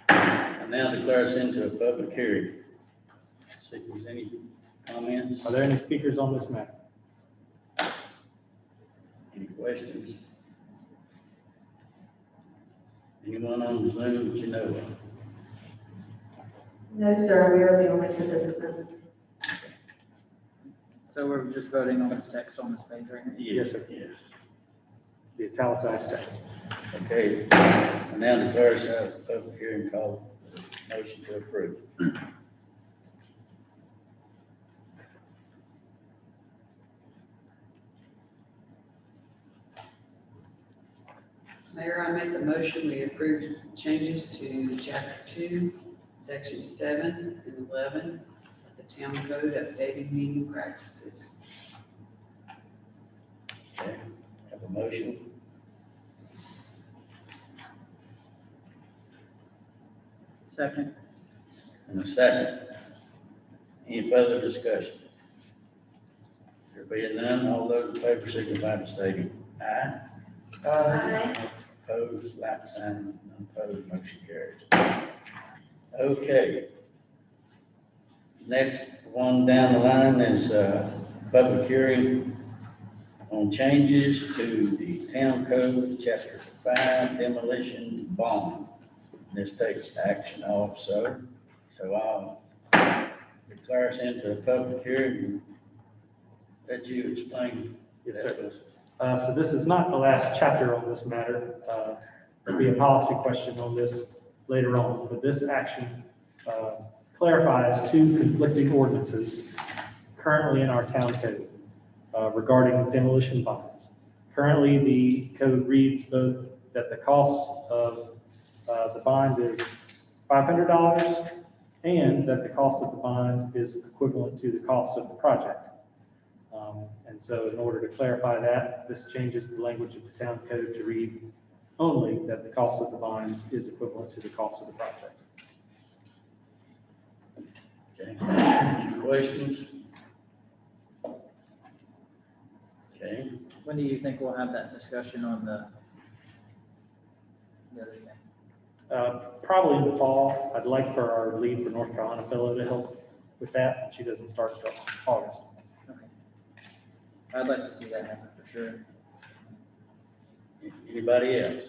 I now declare us into a public hearing. See if there's any comments, Are there any speakers on this matter? any questions? Anyone on Zoom that you know of? No, sir, we are the only participant. So we're just voting on this text on this page right here? Yes, sir. Yes. The italicized text. Okay, I now declare us out of public hearing, call for the motion to approve. Mayor, I make a motion, we approve changes to chapter 2, section 7 and 11 of the town code updating meeting practices. Okay, have a motion. Second. And a second. Any further discussion? There being none, all those in favor signify by stating aye. Aye. Opposed, like sign, unopposed, motion carries. Okay. Next one down the line is public hearing on changes to the town code, chapter 5, demolition bond. This takes action also. So I'll declare us into a public hearing and let you explain. Yes, sir. So this is not the last chapter on this matter. There'll be a policy question on this later on, but this action clarifies 2 conflicting ordinances currently in our town code regarding demolition bonds. Currently, the code reads both that the cost of the bond is $500 and that the cost of the bond is equivalent to the cost of the project. And so in order to clarify that, this changes the language of the town code to read only that the cost of the bond is equivalent to the cost of the project. Okay, any questions? Okay, When do you think we'll have that discussion on the the other thing? Probably in the fall. I'd like for our lead for North Carolina fellow to help with that. She doesn't start until August. I'd like to see that happen for sure. Anybody else?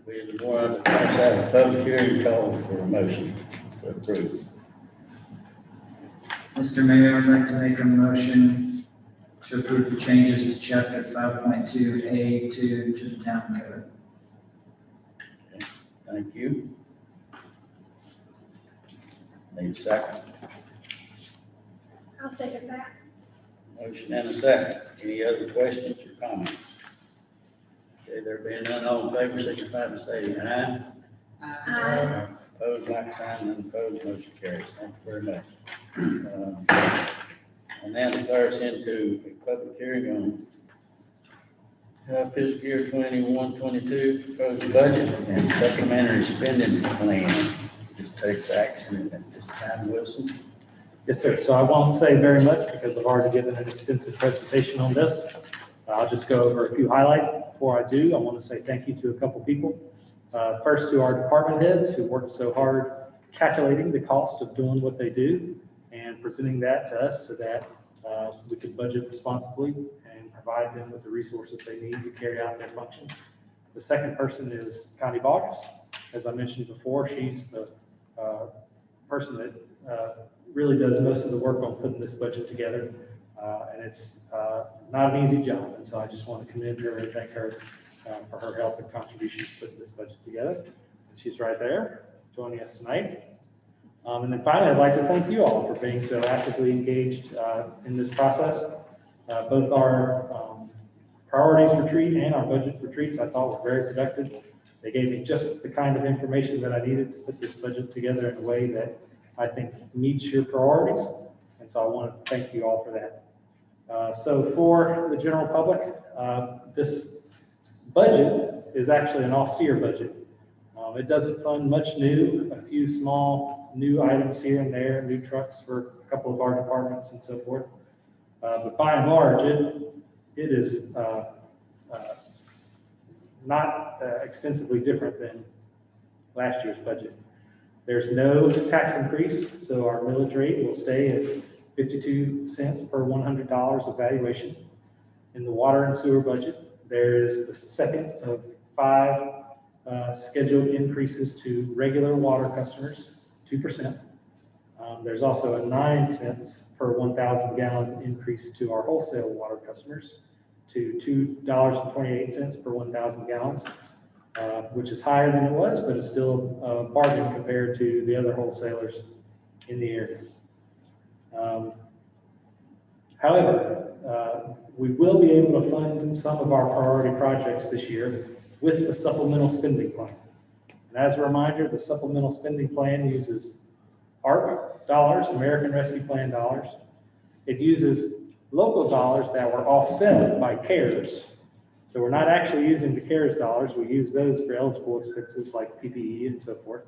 We want to have a public hearing call for a motion to approve. Mr. Mayor, I'd like to make a motion to approve the changes to chapter 5.2A2 to the town code. Thank you. Need a second? I'll second that. Motion and a second. Any other questions or comments? Okay, there being none, all in favor, signify by saying aye. Aye. Opposed, like sign, none opposed, motion carries. Thank you very much. And now declares into a public hearing on fiscal year 21-22 proposed budget and supplementary spending plan. Just takes action at this time, Wilson. Yes, sir. So I won't say very much because I've already given an extensive presentation on this. I'll just go over a few highlights. Before I do, I want to say thank you to a couple people. First, to our department heads who worked so hard calculating the cost of doing what they do and presenting that to us so that we could budget responsibly and provide them with the resources they need to carry out their function. The second person is Connie Bogus. As I mentioned before, she's the person that really does most of the work on putting this budget together. And it's not an easy job. And so I just want to commend her and thank her for her help and contributions putting this budget together. And she's right there joining us tonight. And then finally, I'd like to thank you all for being so actively engaged in this process. Both our priorities retreat and our budget retreats I thought were very productive. They gave me just the kind of information that I needed to put this budget together in a way that I think meets your priorities. And so I want to thank you all for that. So for the general public, this budget is actually an austere budget. It doesn't fund much new, a few small new items here and there, new trucks for a couple of our departments and so forth. But by and large, it is not extensively different than last year's budget. There's no tax increase, so our millage rate will stay at 52 cents per $100 of valuation. In the water and sewer budget, there is the second of 5 scheduled increases to regular water customers, 2%. There's also a 9 cents per 1,000 gallon increase to our wholesale water customers to $2.28 per 1,000 gallons, which is higher than it was, but it's still a bargain compared to the other wholesalers in the area. However, we will be able to fund some of our priority projects this year with the supplemental spending plan. And as a reminder, the supplemental spending plan uses ARP dollars, American Rescue Plan dollars. It uses local dollars that were offset by CARES. So we're not actually using the CARES dollars. We use those for eligible expenses like PPE and so forth.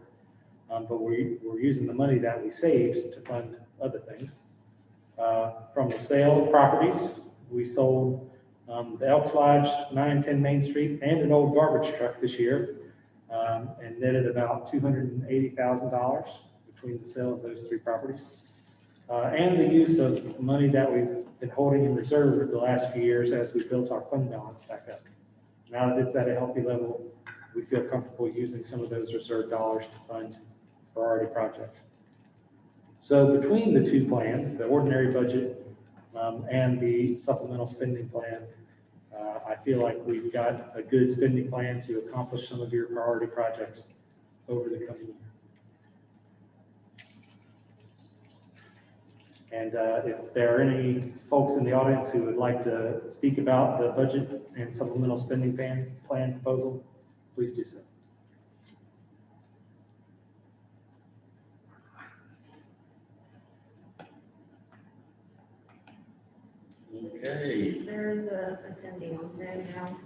But we're using the money that we saved to fund other things. From the sale of properties, we sold the Elks Lodge, 910 Main Street, and an old garbage truck this year, and netted about $280,000 between the sale of those 3 properties. And the use of money that we've been holding in reserve for the last few years as we built our fund balance back up. Now that it's at a healthy level, we feel comfortable using some of those reserve dollars to fund priority projects. So between the 2 plans, the ordinary budget and the supplemental spending plan, I feel like we've got a good spending plan to accomplish some of your priority projects over the coming year. And if there are any folks in the audience who would like to speak about the budget and supplemental spending plan proposal, please do so. Okay. There's a attendee on Zoom now.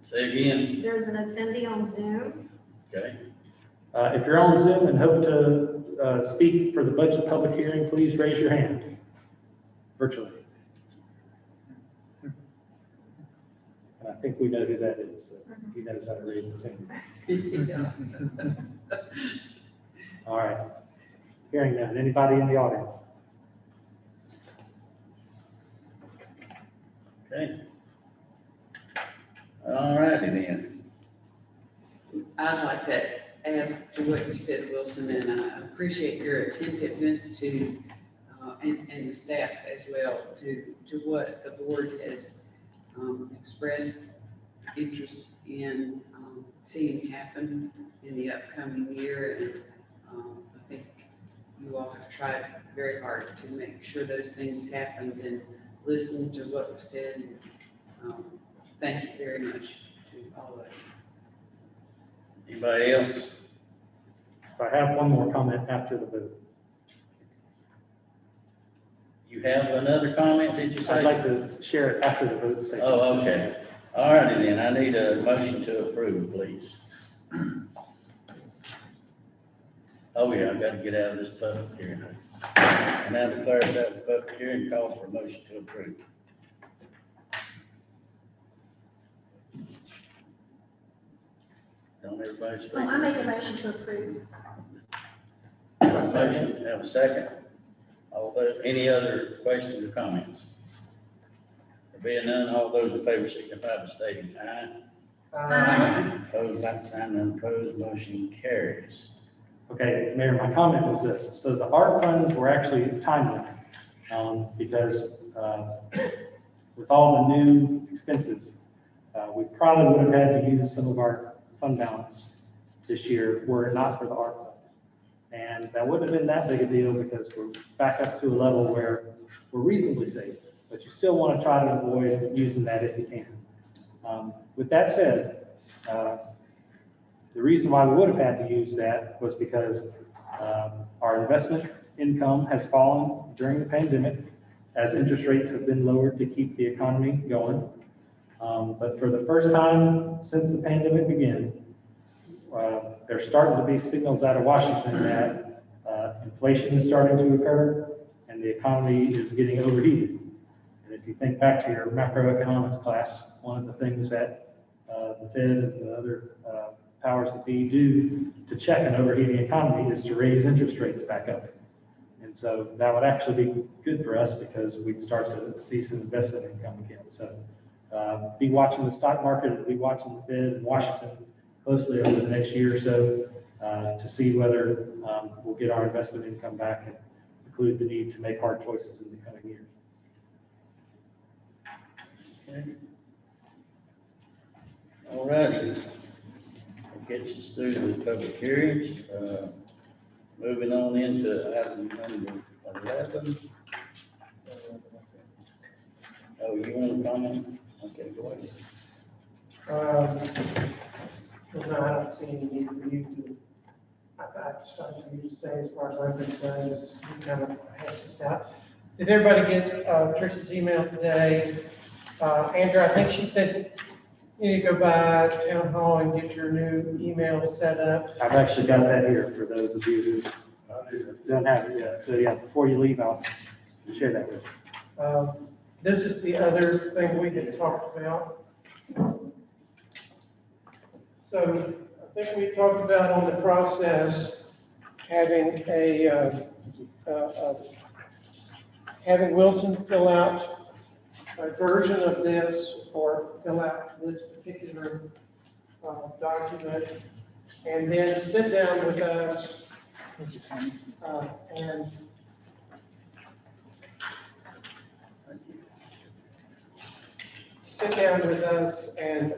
Say again. There's an attendee on Zoom. Okay. If you're on Zoom and hope to speak for the budget public hearing, please raise your hand virtually. And I think we know who that is. So he knows how to raise his hand. Yeah. All right. Hearing none. Anybody in the audience? Okay. All righty then. I'd like to add to what you said, Wilson, and I appreciate your attentiveness to, and the staff as well, to what the board has expressed interest in seeing happen in the upcoming year. And I think you all have tried very hard to make sure those things happened and listened to what was said. Thank you very much to all of you. Anybody else? So I have one more comment after the vote. You have another comment, did you say? I'd like to share it after the vote statement. Oh, okay. All righty then, I need a motion to approve, please. Oh, yeah, I've got to get out of this public hearing. I now declare that the public hearing calls for a motion to approve. Don't everybody speak. Oh, I make a motion to approve. Motion, have a second. All those, any other questions or comments? There being none, all those in favor signify by stating aye. Aye. Opposed, like sign, none opposed, motion carries. Okay, Mayor, my comment was this. So the ARP funds were actually timely because with all the new expenses, we probably would have had to use some of our fund balance this year were it not for the ARP funds. And that wouldn't have been that big a deal because we're back up to a level where we're reasonably safe, but you still want to try to avoid using that if you can. With that said, the reason why we would have had to use that was because our investment income has fallen during the pandemic as interest rates have been lowered to keep the economy going. But for the first time since the pandemic began, there's starting to be signals out of Washington that inflation is starting to occur and the economy is getting overheated. And if you think back to your macroeconomics class, one of the things that the Fed and the other powers that be do to check an overheating economy is to raise interest rates back up. And so that would actually be good for us because we'd start to see some investment income again. So be watching the stock market and be watching the Fed and Washington closely over the next year or so to see whether we'll get our investment income back and include the need to make hard choices in the coming years. Okay. All righty. That gets us through the public hearings. Moving on into item number 11. Oh, you want to comment? Okay, go ahead. Because I don't see any need for you to, I decided for you to stay as far as I'm concerned, just kind of hash this out. Did everybody get Trish's email today? Andrew, I think she said you need to go by town hall and get your new email set up. I've actually got that here for those of you who don't have it yet. So yeah, before you leave, I'll share that with you. This is the other thing we had talked about. So I think we talked about on the process, having having Wilson fill out a version of this or fill out this particular document and then sit down with us and sit down with us and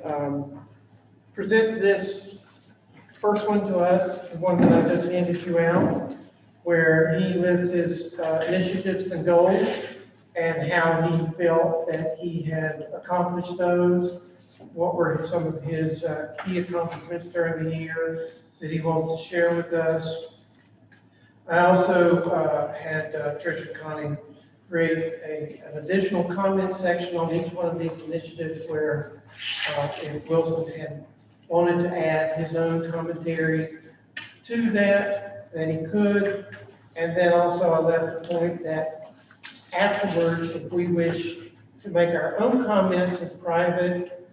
present this first one to us, the one that I just handed you out, where he lists his initiatives and goals and how he felt that he had accomplished those, what were some of his key accomplishments during the year that he wants to share with us. I also had Trish and Connie create an additional comment section on each one of these initiatives where if Wilson had wanted to add his own commentary to that, then he could. And then also I left the point that afterwards, if we wish to make our own comments in private,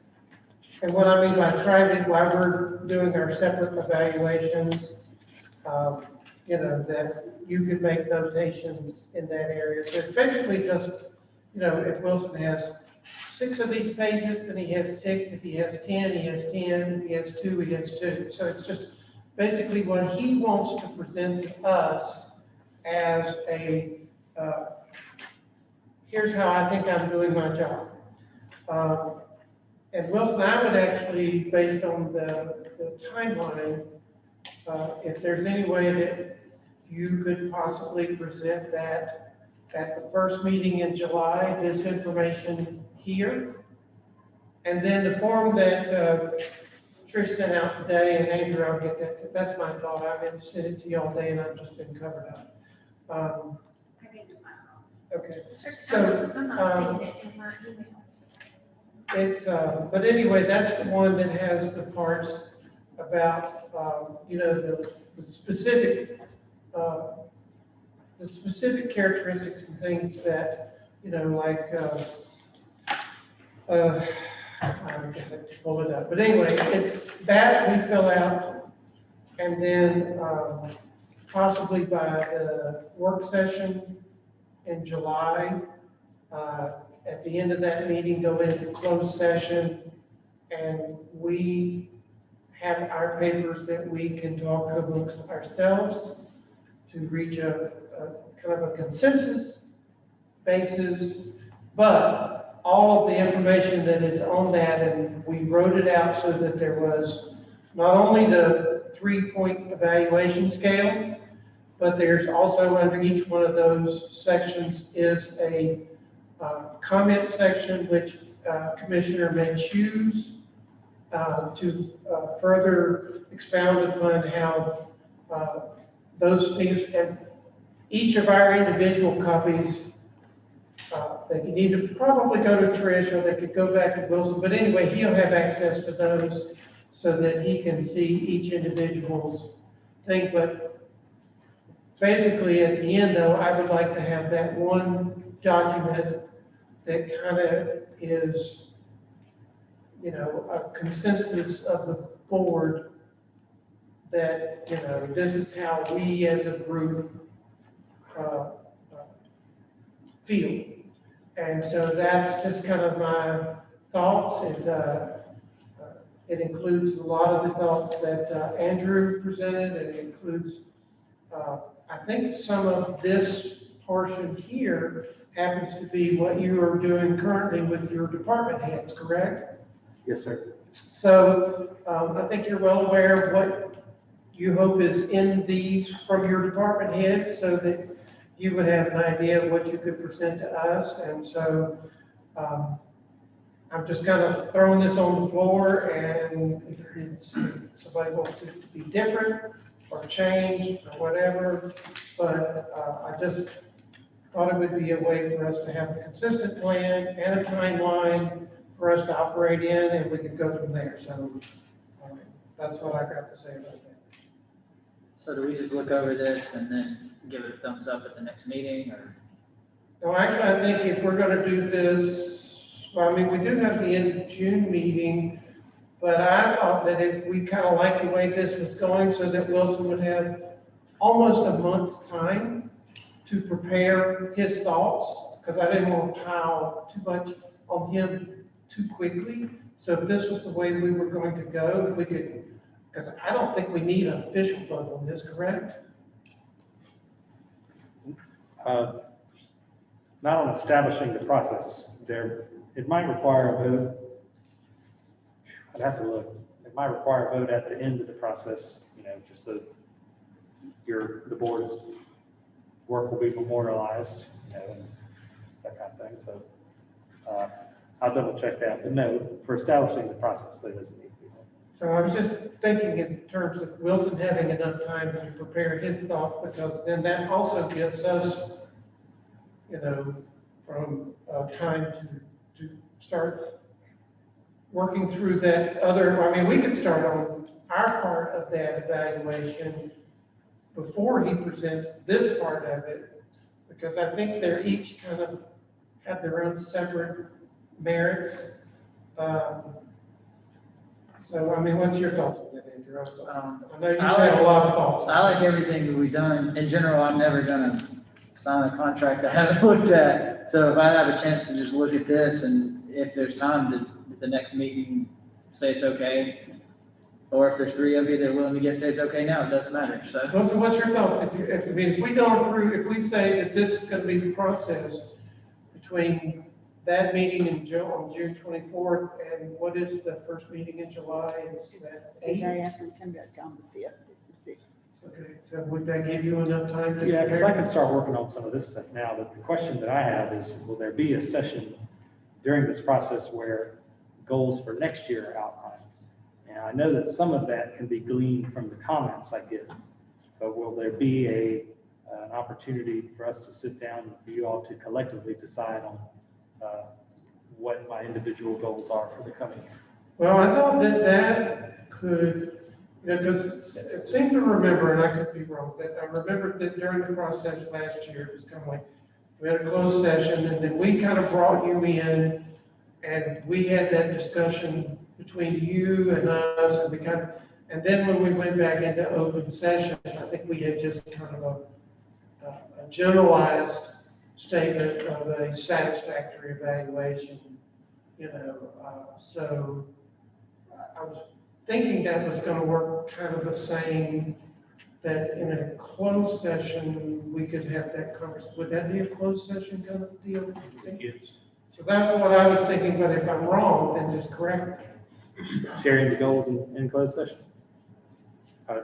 And what I mean by private, why we're doing our separate evaluations, you know, that you could make notations in that area. So it's basically just, you know, if Wilson has 6 of these pages, then he has 6. If he has 10, he has 10. If he has 2, he has 2. So it's just basically what he wants to present to us as a, here's how I think I'm doing my job. And Wilson, I would actually, based on the timeline, if there's any way that you could possibly present that at the first meeting in July, this information here. And then the form that Trish sent out today, and Andrew, I'll get that, that's my thought. I've been sending it to you all day and I've just been covered up. Okay. So, I'm not seeing it in my emails. It's, but anyway, that's the one that has the parts about, you know, the specific characteristics and things that, you know, like, I'm gonna pull it up, but anyway, it's that we fill out, and then, possibly by the work session in July, at the end of that meeting, go into closed session, and we have our papers that we can talk amongst ourselves to reach a kind of a consensus basis, but all of the information that is on that, and we wrote it out so that there was not only the 3-point evaluation scale, but there's also under each one of those sections is a comment section which Commissioner may choose to further expound upon how those things, and each of our individual copies, they can either probably go to Trish or they could go back to Wilson, but anyway, he'll have access to those so that he can see each individual's thing. But basically, at the end, though, I would like to have that one document that kind of is, you know, a consensus of the board that, you know, this is how we as a group feel. And so that's just kind of my thoughts. It includes a lot of the thoughts that Andrew presented, and it includes, I think some of this portion here happens to be what you are doing currently with your department heads, correct? Yes, sir. So I think you're well aware of what you hope is in these from your department heads, so that you would have an idea of what you could present to us. And so I'm just kind of throwing this on the floor, and if somebody wants to be different or change or whatever, but I just thought it would be a way for us to have a consistent plan and a timeline for us to operate in, and we could go from there. So that's what I got to say about that. So do we just look over this and then give it a thumbs up at the next meeting, or? No, actually, I think if we're gonna do this, well, I mean, we do have the end of June meeting, but I thought that if we kind of like the way this was going, so that Wilson would have almost a month's time to prepare his thoughts, because I didn't want to pile too much on him too quickly. So if this was the way we were going to go, if we could, because I don't think we need an official vote on this, correct? Not on establishing the process. It might require a vote. I'd have to look. It might require a vote at the end of the process, you know, just so the board's work will be memorialized, you know, and that kind of thing. So I'll double check that. But no, for establishing the process, there doesn't need to be one. So I was just thinking in terms of Wilson having enough time to prepare his thoughts, because then that also gives us, you know, from time to start working through that other, I mean, we could start on our part of that evaluation before he presents this part of it, because I think they're each kind of have their own separate merits. So, I mean, what's your thoughts on that, Andrew? I know you've I had a lot of thoughts. I like everything that we've done. In general, I'm never gonna sign a contract I haven't looked at. So if I have a chance to just look at this and if there's time to, at the next meeting, say it's okay. Or if there's three of you that are willing to say it's okay now, it doesn't matter, so. Well, so what's your thoughts? I mean, if we don't approve, if we say that this is gonna be the process between that meeting in on June 24th, and what is the first meeting in July? Is that The day after we come back on the 5th, it's the 6th. Okay, so would that give you enough time to? Yeah, because I prepare? can start working on some of this stuff now, but the question that I have is, will there be a session during this process where goals for next year are outlined? And I know that some of that can be gleaned from the comments I get, but will there be an opportunity for us to sit down and for you all to collectively decide on what my individual goals are for the coming year? Well, I thought that could, because it seemed to remember, and I could be wrong, that I remembered that during the process last year, it was kind of like, we had a closed session, and then we kind of brought you in, and we had that discussion between you and us, and we kind of, and then when we went back into open session, I think we had just kind of a generalized statement of a satisfactory evaluation, so I was thinking that was gonna work kind of the same, that in a closed session, we could have that conversation. Would that be a closed session kind of deal? Yes. So that's what I was thinking, but if I'm wrong, then just correct me. Sharing the goals in closed session. To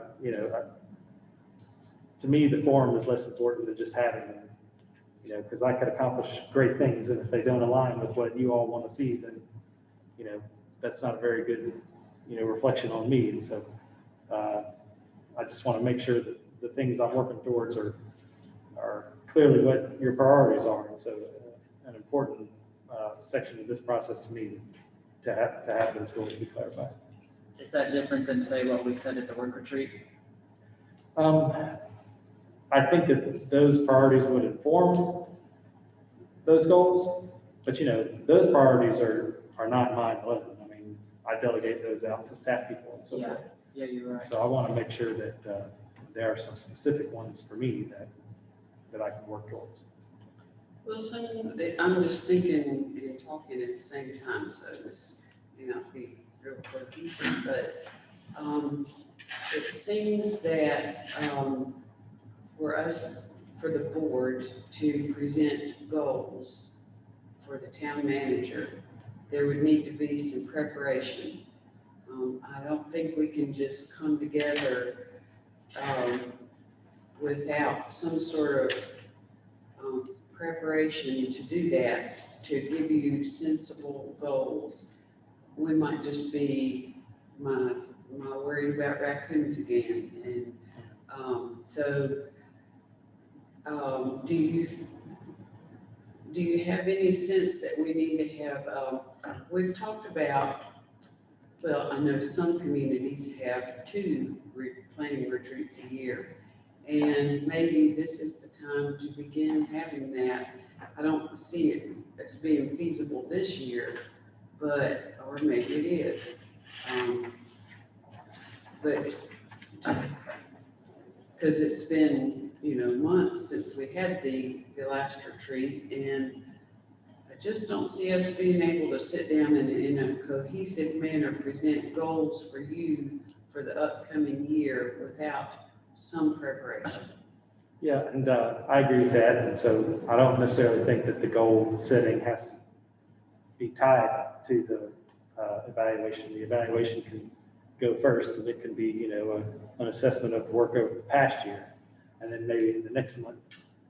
me, the forum is less important than just having them, because I could accomplish great things, and if they don't align with what you all want to see, then, that's not a very good, reflection on me. And so I just want to make sure that the things I'm working towards are clearly what your priorities are. And so an important section of this process to me to have those goals be clarified. Is that different than, say, what we said at the work retreat? I think that those priorities would inform those goals, but those priorities are not mine alone. I mean, I delegate those out to staff people and so forth. Yeah, you're right. So I want to make sure that there are some specific ones for me that I can work towards. Well, I'm just thinking and talking at the same time, so this may not be real cohesive, but it seems that for the board to present goals for the town manager, there would need to be some preparation. I don't think we can just come together without some sort of preparation to do that, to give you sensible goals. We might just be my worry about raccoons again. And do you have any sense that we need to have, we've talked about, well, I know some communities have 2 planning retreats a year. And maybe this is the time to begin having that. I don't see it as being feasible this year, or maybe it is. But because it's been, months since we had the last retreat, and I just don't see us being able to sit down and in a cohesive manner present goals for you for the upcoming year without some preparation. Yeah, and I agree with that. And so I don't necessarily think that the goal setting has to be tied to the evaluation. The evaluation can go first, and it can be, an assessment of the work over the past year. And then maybe in the next month,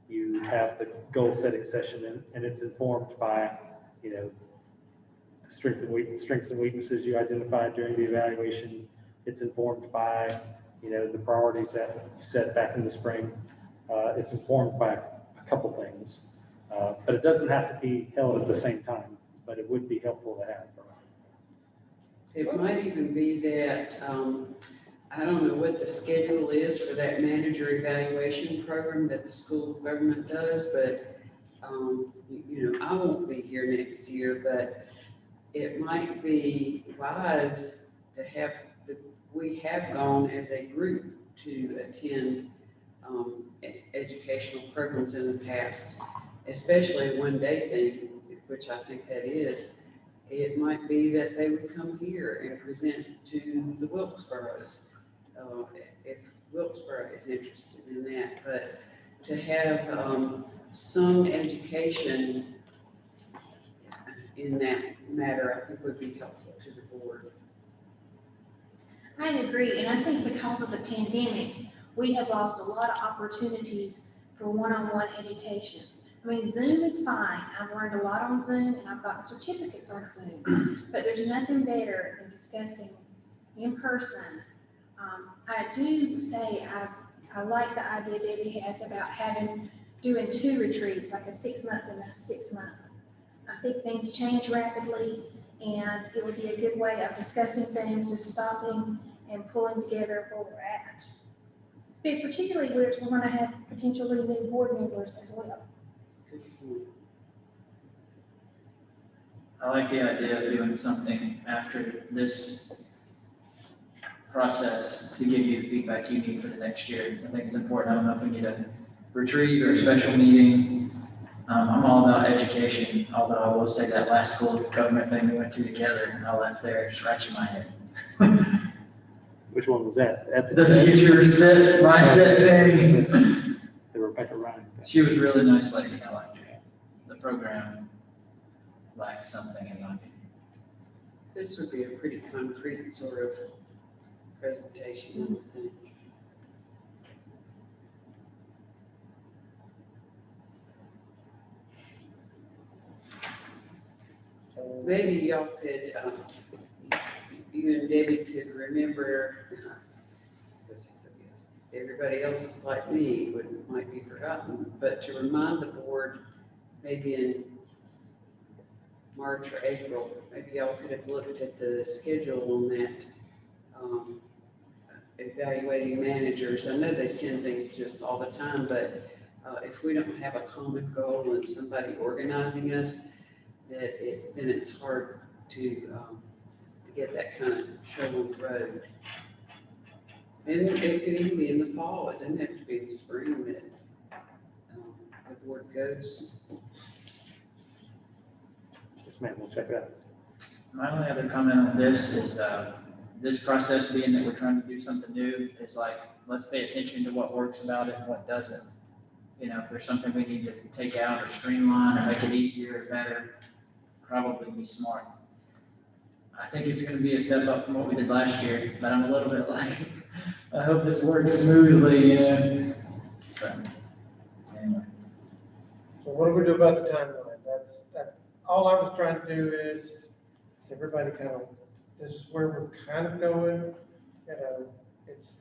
you have the goal setting session, and it's informed by, the strengths and weaknesses you identified during the evaluation. It's informed by, the priorities that you set back in the spring. It's informed by a couple things, but it doesn't have to be held at the same time, but it would be helpful to have. It might even be that, I don't know what the schedule is for that manager evaluation program that the school government does, but, I won't be here next year, but it might be wise to have, we have gone as a group to attend educational programs in the past, especially a one-day thing, which I think that is. It might be that they would come here and present to the Wilkesboros, if Wilkesboro is interested in that. But to have some education in that matter, I think would be helpful to the board. I agree, and I think because of the pandemic, we have lost a lot of opportunities for one-on-one education. I mean, Zoom is fine. I've learned a lot on Zoom and I've gotten certificates on Zoom, but there's nothing better than discussing in person. I do say I like the idea Debbie has about doing 2 retreats, like a 6-month and a 6-month. I think things change rapidly and it would be a good way of discussing things, just stopping and pulling together where we're at. Particularly where we're going to have potentially new board members as well. I like the idea of doing something after this process to give you the feedback you need for the next year. I think it's important. I don't know if we need a retreat or a special meeting. I'm all about education, although I will say that last school of government thing we went to together, and I left there scratching my head. Which one was that? The future mindset thing. The Rebecca Ryan. She was a really nice lady. I liked her. The program lacked something in my opinion. This would be a pretty concrete sort of presentation, I would think. Maybe y'all could, you and Debbie could remember, everybody else is like me, might be forgotten, but to remind the board, maybe in March or April, maybe y'all could have looked at the schedule on that, evaluating managers. I know they send things to us all the time, but if we don't have a common goal and somebody organizing us, then it's hard to get that kind of show on the road. And it could even be in the fall. It doesn't have to be in the spring that the board goes. Yes, ma'am, we'll check it out. My only other comment on this is this process being that we're trying to do something new is like, let's pay attention to what works about it and what doesn't. You know, if there's something we need to take out or streamline or make it easier or better, probably be smart. I think it's going to be a step up from what we did last year, but I'm a little bit like, I hope this works smoothly, you know. So, anyway. So what do we do about the timeline? All I was trying to do is everybody kind of, this is where we're kind of going. You know, it's,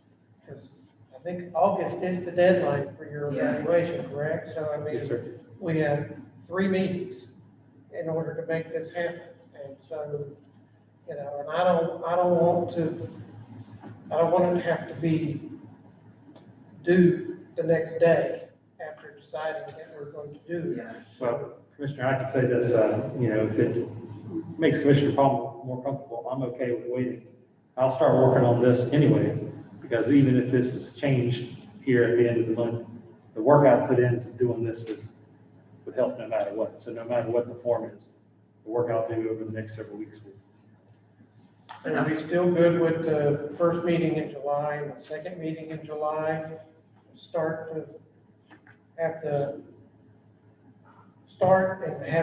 because I think August is the deadline for your evaluation, correct? So I mean, Yes, sir. we have 3 meetings in order to make this happen. And so, you know, and I don't want it to have to be due the next day after deciding that we're going to do it. Yeah. Well, Commissioner, I could say this, you know, if it makes Commissioner Palmer more comfortable, I'm okay with waiting. I'll start working on this anyway, because even if this is changed here at the end of the month, the work I put into doing this would help no matter what. So no matter what the form is, the work I'll do over the next several weeks will. So are we still good with the first meeting in July and the second meeting in July? Start and have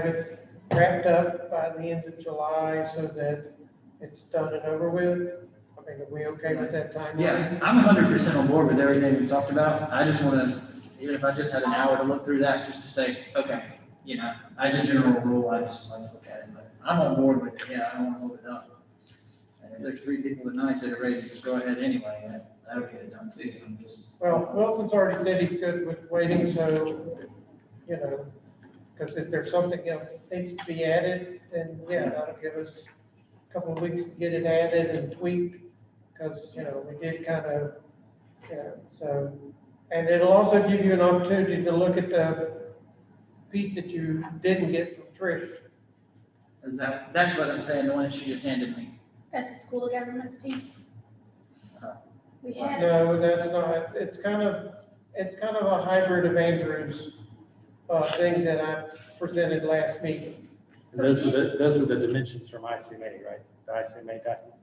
it wrapped up by the end of July so that it's done and over with? I mean, are we okay with that timeline? Yeah, I'm 100% on board with everything we talked about. I just want to, even if I just had an hour to look through that, just to say, okay, you know, as a general rule, I just like to look at it, but I'm on board with it. Yeah, I don't want to hold it up. And if there's 3 people tonight that are ready to just go ahead anyway, that'll get it done too. I'm just. Well, Wilson's already said he's good with waiting, so, you know, because if there's something else that needs to be added, then yeah, that'll give us a couple of weeks to get it added and tweaked. Because, you know, we did kind of, you know, so, and it'll also give you an opportunity to look at the piece that you didn't get from Trish. That's what I'm saying, the one that she just handed me. That's the school of government's piece. We had, No, that's not, it's kind of a hybrid of Andrew's, thing that I presented last meeting. And those are the dimensions from ICMA, right? The ICMA document.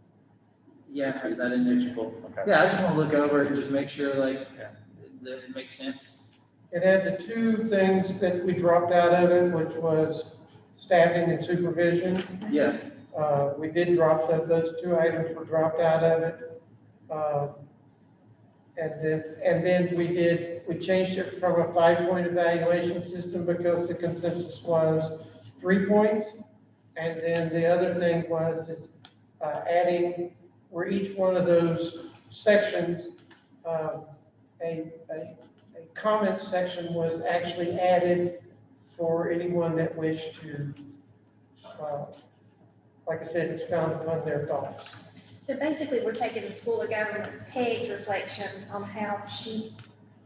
Yeah, has that in there? Okay. Yeah, I just want to look over it and just make sure like Yeah. that it makes sense. It had the two things that we dropped out of it, which was staffing and supervision. Yeah, We did drop those two items were dropped out of it. And then we changed it from a 5-point evaluation system because the consensus was 3 points. And then the other thing is adding where each one of those sections, a comment section was actually added for anyone that wished to, like I said, expound upon their thoughts. so basically, we're taking the school of government's Peg's reflection on how she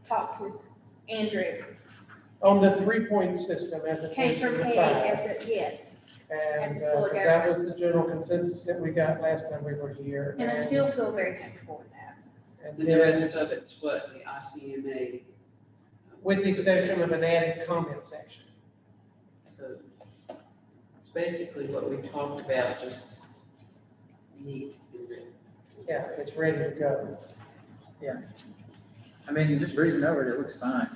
talked with Andrew. On the 3-point system as opposed Came to from the Peg 5. at the, yes, And the school of that was the general consensus that we got last time we were here. and I still feel very comfortable with that. And And the then, rest of it's what the ICMA. with the exception of an added comment section. So it's basically what we talked about, just need to be written. Yeah, it's ready to go. I mean, just breezing over it, it looks fine.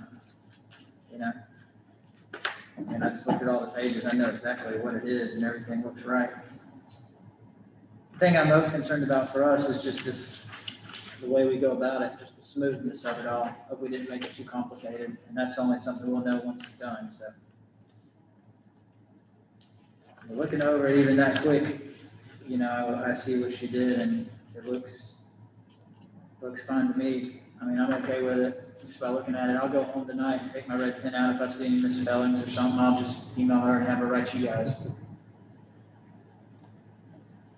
You know? And I just looked at all the pages, I know exactly what it is and everything looks right. The thing I'm most concerned about for us is just the way we go about it, just the smoothness of it all. Hope we didn't make it too complicated, and that's only something we'll know once it's done, so. Looking over it even that quick, you know, I see what she did and it looks fine to me. I mean, I'm okay with it, just by looking at it. I'll go home tonight and take my red pen out. If I see any misspellings or something, I'll just email her and have her write you guys.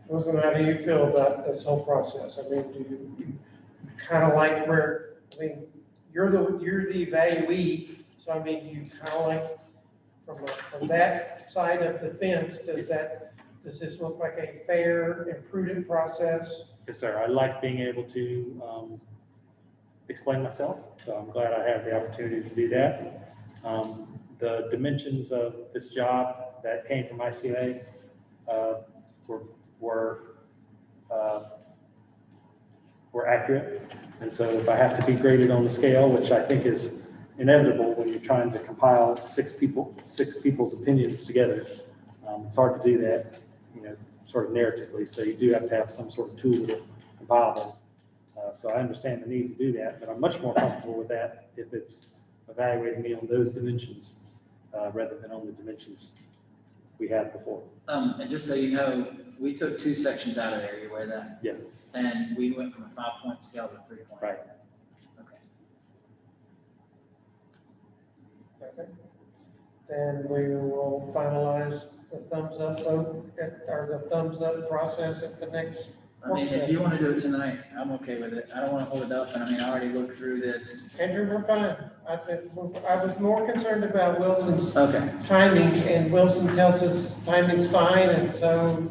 Wilson, how do you feel about this whole process? I mean, do you kind of like you're the evaluee, so I mean, you kind of like from that side of the fence, does this look like a fair and prudent process? Yes, sir. I like being able to explain myself, so I'm glad I have the opportunity to do that. The dimensions of this job that came from ICA were accurate. And so if I have to be graded on the scale, which I think is inevitable when you're trying to compile six people's opinions together, it's hard to do that, you know, sort of narratively. So you do have to have some sort of tool to compile those. So I understand the need to do that, but I'm much more comfortable with that if it's evaluating me on those dimensions rather than on the dimensions we had before. And just so you know, we took 2 sections out of there, you aware of that? Yeah. And we went from a 5-point scale to a 3-point. Right. Okay. Okay. Then we will finalize the thumbs up vote, or the thumbs up process at the next. I mean, if you want to do it tonight, I'm okay with it. I don't want to hold it up, and I mean, I already looked through this. Andrew, we're fine. I was more concerned about Wilson's Okay. timing, and Wilson tells us timing's fine, and so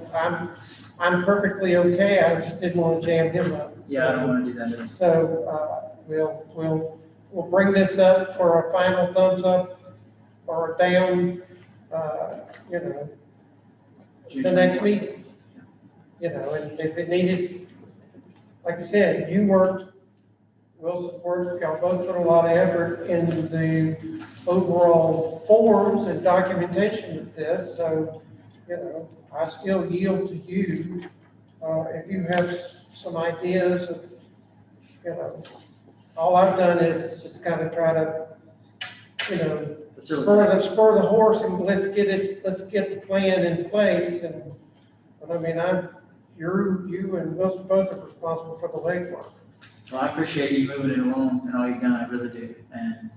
I'm perfectly okay. I just didn't want to jam him up. Yeah, I don't want to do that either. So, we'll bring this up for a final thumbs up or down, you know, the next meeting. You know, and if it needed, like I said, you worked, Wilson worked, y'all both put a lot of effort in the overall forms and documentation of this, so, you know, I still yield to you. If you have some ideas of, you know, all I've done is just kind of try to, you know, spur the horse and let's get the plan in place, and, but I mean, you and Wilson both are responsible for the legwork. Well, I appreciate you moving it along and all you've done, I really do. And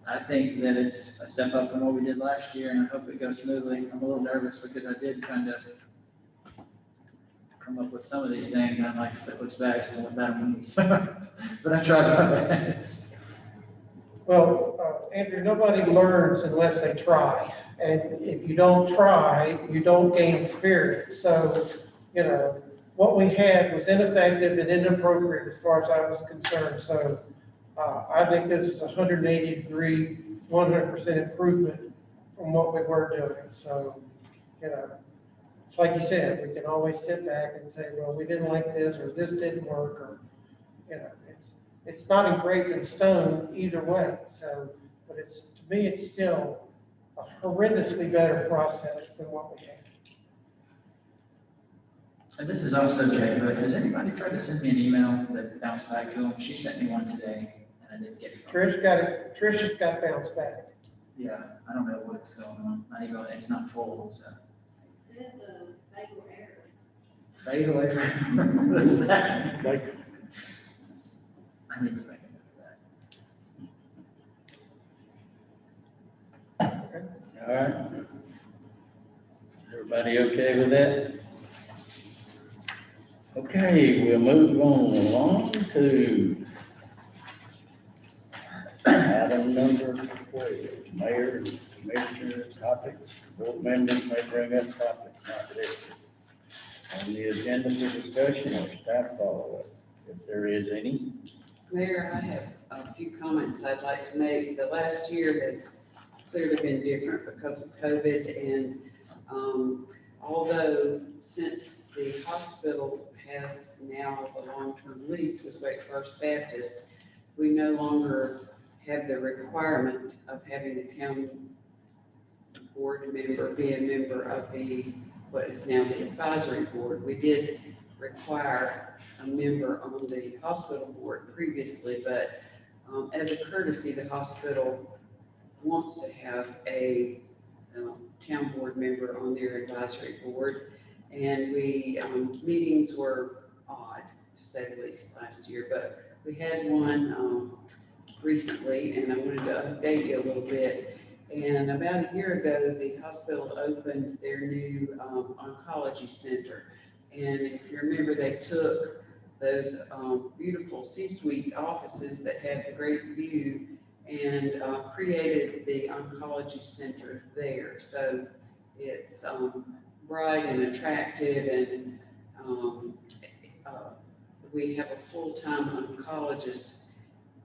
I think that it's a step up from what we did last year, and I hope it goes smoothly. I'm a little nervous because I did kind of come up with some of these things, and I'm like, that looks bad, so I went back on these. But I tried my best. Well, Andrew, nobody learns unless they try. And if you don't try, you don't gain experience. So, you know, what we had was ineffective and inappropriate as far as I was concerned. So I think this is a 180-degree, 100% improvement from what we were doing. So, you know, it's like you said, we can always sit back and say, well, we didn't like this, or this didn't work, or, you know, it's not engraved in stone either way. So, but it's, to me, it's still a horrendously better process than what we had. And this is also Jay, but has anybody tried to send me an email that bounced back to them? She sent me one today and I didn't get it. from her. Trish's got bounced back. Yeah, I don't know what's going on. I even, it's not full, so. It says a fatal error. Fatal error. What's that? Like, I need to make a note of that. All right. Everybody okay with that? Okay, we'll move on along to item number 12, mayor and commissioner topics. Board members may bring up topics not listed on the agenda for discussion or staff follow-up, if there is any. Mayor, I have a few comments I'd like to make. The last year has clearly been different because of COVID, and although since the hospital has now a long-term lease with Wake Forest Baptist, we no longer have the requirement of having a town board member be a member of what is now the advisory board. We did require a member on the hospital board previously, but as a courtesy, the hospital wants to have a town board member on their advisory board. And meetings were odd, to say the least, last year, but we had one recently, and I wanted to update you a little bit. And about a year ago, the hospital opened their new oncology center. And if you remember, they took those beautiful C-suite offices that had the great view and created the oncology center there. So it's bright and attractive, and we have a full-time oncologist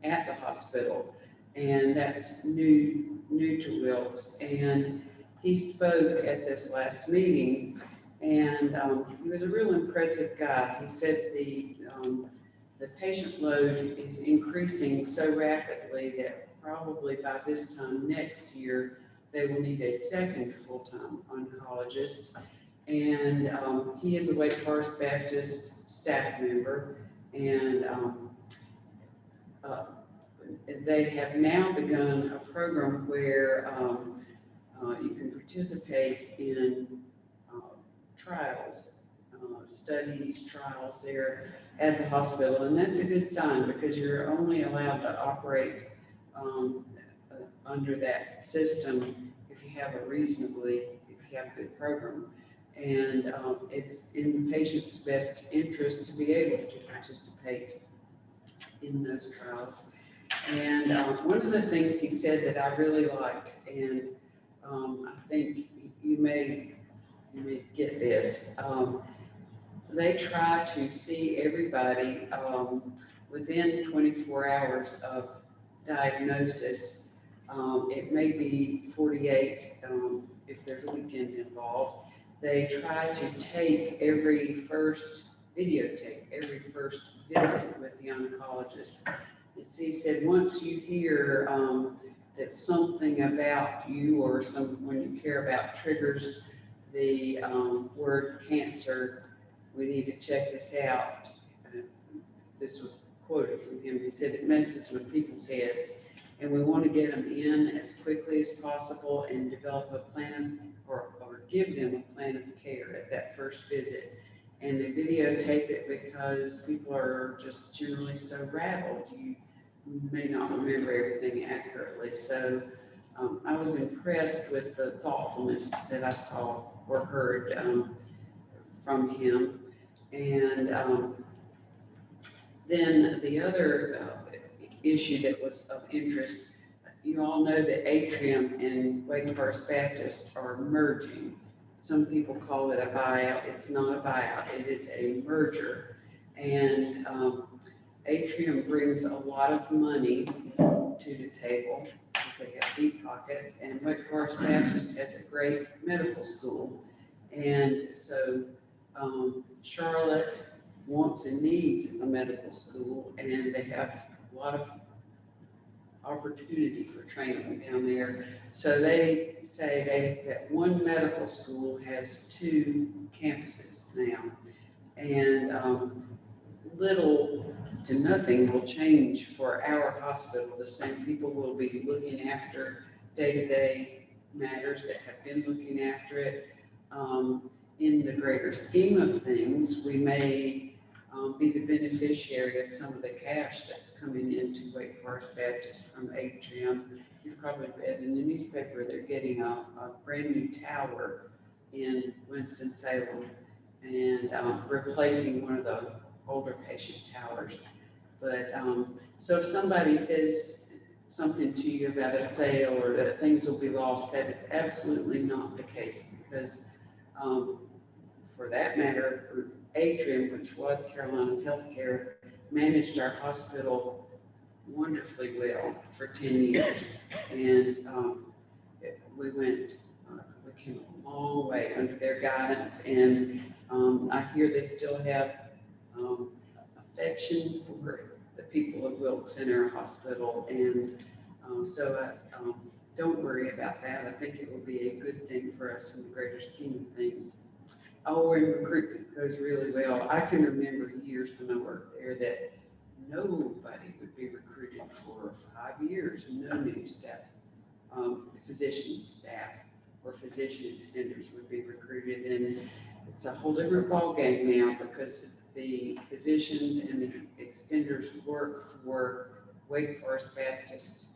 at the hospital, and that's new to Wilkes. And he spoke at this last meeting, and he was a real impressive guy. He said the patient load is increasing so rapidly that probably by this time next year, they will need a second full-time oncologist. And he is a Wake Forest Baptist staff member, and they have now begun a program where you can participate in trials, trials there at the hospital. And that's a good sign, because you're only allowed to operate under that system if you have a good program. And it's in the patient's best interest to be able to participate in those trials. And one of the things he said that I really liked, and I think you may get this, they try to see everybody within 24 hours of diagnosis. It may be 48 if there's a weekend involved. They try to videotape every first visit with the oncologist. He said, once you hear that something about you or someone you care about triggers the word cancer, we need to check this out. This was quoted from him. He said, it messes with people's heads, and we want to get them in as quickly as possible and develop a plan or give them a plan of care at that first visit. And they videotape it because people are just generally so rattled. You may not remember everything accurately. So I was impressed with the thoughtfulness that I saw or heard from him. And then the other issue that was of interest, you all know that Atrium and Wake Forest Baptist are merging. some people call it a buyout. It's not a buyout, it is a merger. And Atrium brings a lot of money to the table because they have deep pockets, and Wake Forest Baptist has a great medical school. And so Charlotte wants and needs a medical school, and they have a lot of opportunity for training down there. So they say that one medical school has 2 campuses now. And little to nothing will change for our hospital. The same people will be looking after day-to-day matters that have been looking after it. In the greater scheme of things, we may be the beneficiary of some of the cash that's coming into Wake Forest Baptist from Atrium. You've probably read in the newspaper, they're getting a brand new tower in Winston-Salem and replacing one of the older patient towers. But so if somebody says something to you about a sale or that things will be lost, that is absolutely not the case, because for that matter, Atrium, which was Carolinas Healthcare, managed our hospital wonderfully well for 10 years. And we came a long way under their guidance. And I hear they still have affection for the people of Wilkes Center Hospital. And so don't worry about that. I think it will be a good thing for us in the greater scheme of things. Oh, and recruitment goes really well. I can remember years when I worked there that nobody would be recruited for 5 years, no new staff, physician staff or physician extenders would be recruited. And it's a whole different ballgame now because the physicians and the extenders work for Wake Forest Baptist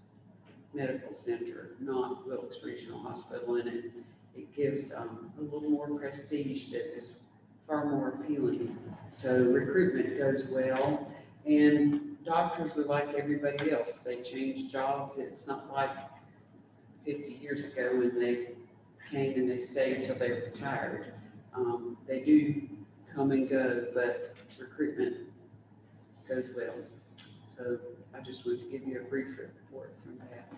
Medical Center, not Wilkes Regional Hospital, and it gives a little more prestige that is far more appealing. So recruitment goes well, and doctors are like everybody else. They change jobs. It's not like 50 years ago when they came and they stayed till they retired. They do come and go, but recruitment goes well. So I just wanted to give you a brief report from that.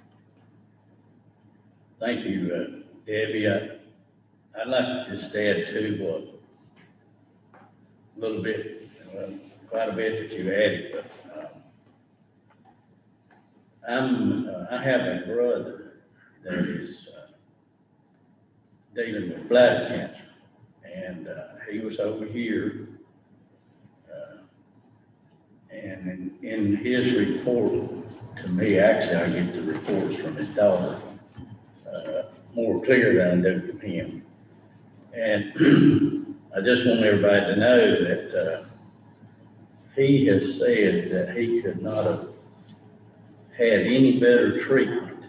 Thank you, Debbie. I'd like to just add to a little bit, quite a bit that you added, but I have a brother that is dealing with bladder cancer, and he was over here, and in his report to me, actually, I get the reports from his daughter more clear than I do from him. And I just want everybody to know that he has said that he could not have had any better treatment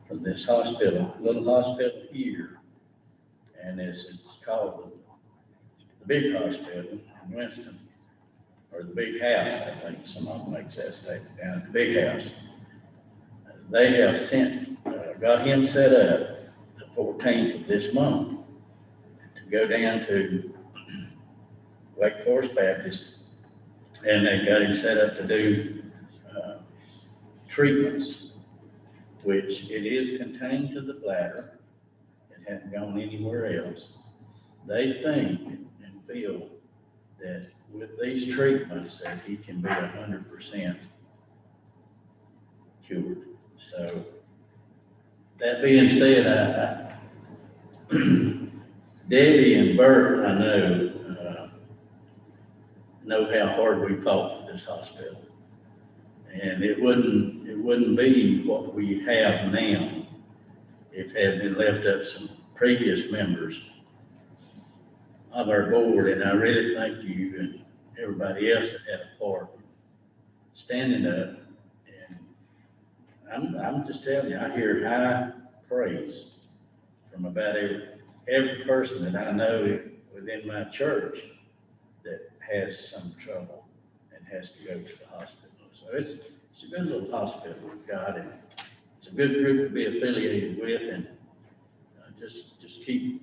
from this hospital, little hospital here, and it's called the big hospital in Winston, or the big house, I think some of them makes that statement down at the big house. They have got him set up the 14th of this month to go down to Wake Forest Baptist, and they got him set up to do treatments, which it is contained to the bladder. It hasn't gone anywhere else. They think and feel that with these treatments that he can be 100% cured. So that being said, Debbie and Bert, I know how hard we fought for this hospital, and it wouldn't be what we have now if it had been left up to some previous members of our board. And I really thank you and everybody else that had a part standing up. I'm just telling you, I hear high praise from about every person that I know within my church that has some trouble and has to go to the hospital. So it's a good little hospital we've got, and it's a good group to be affiliated with. And just keep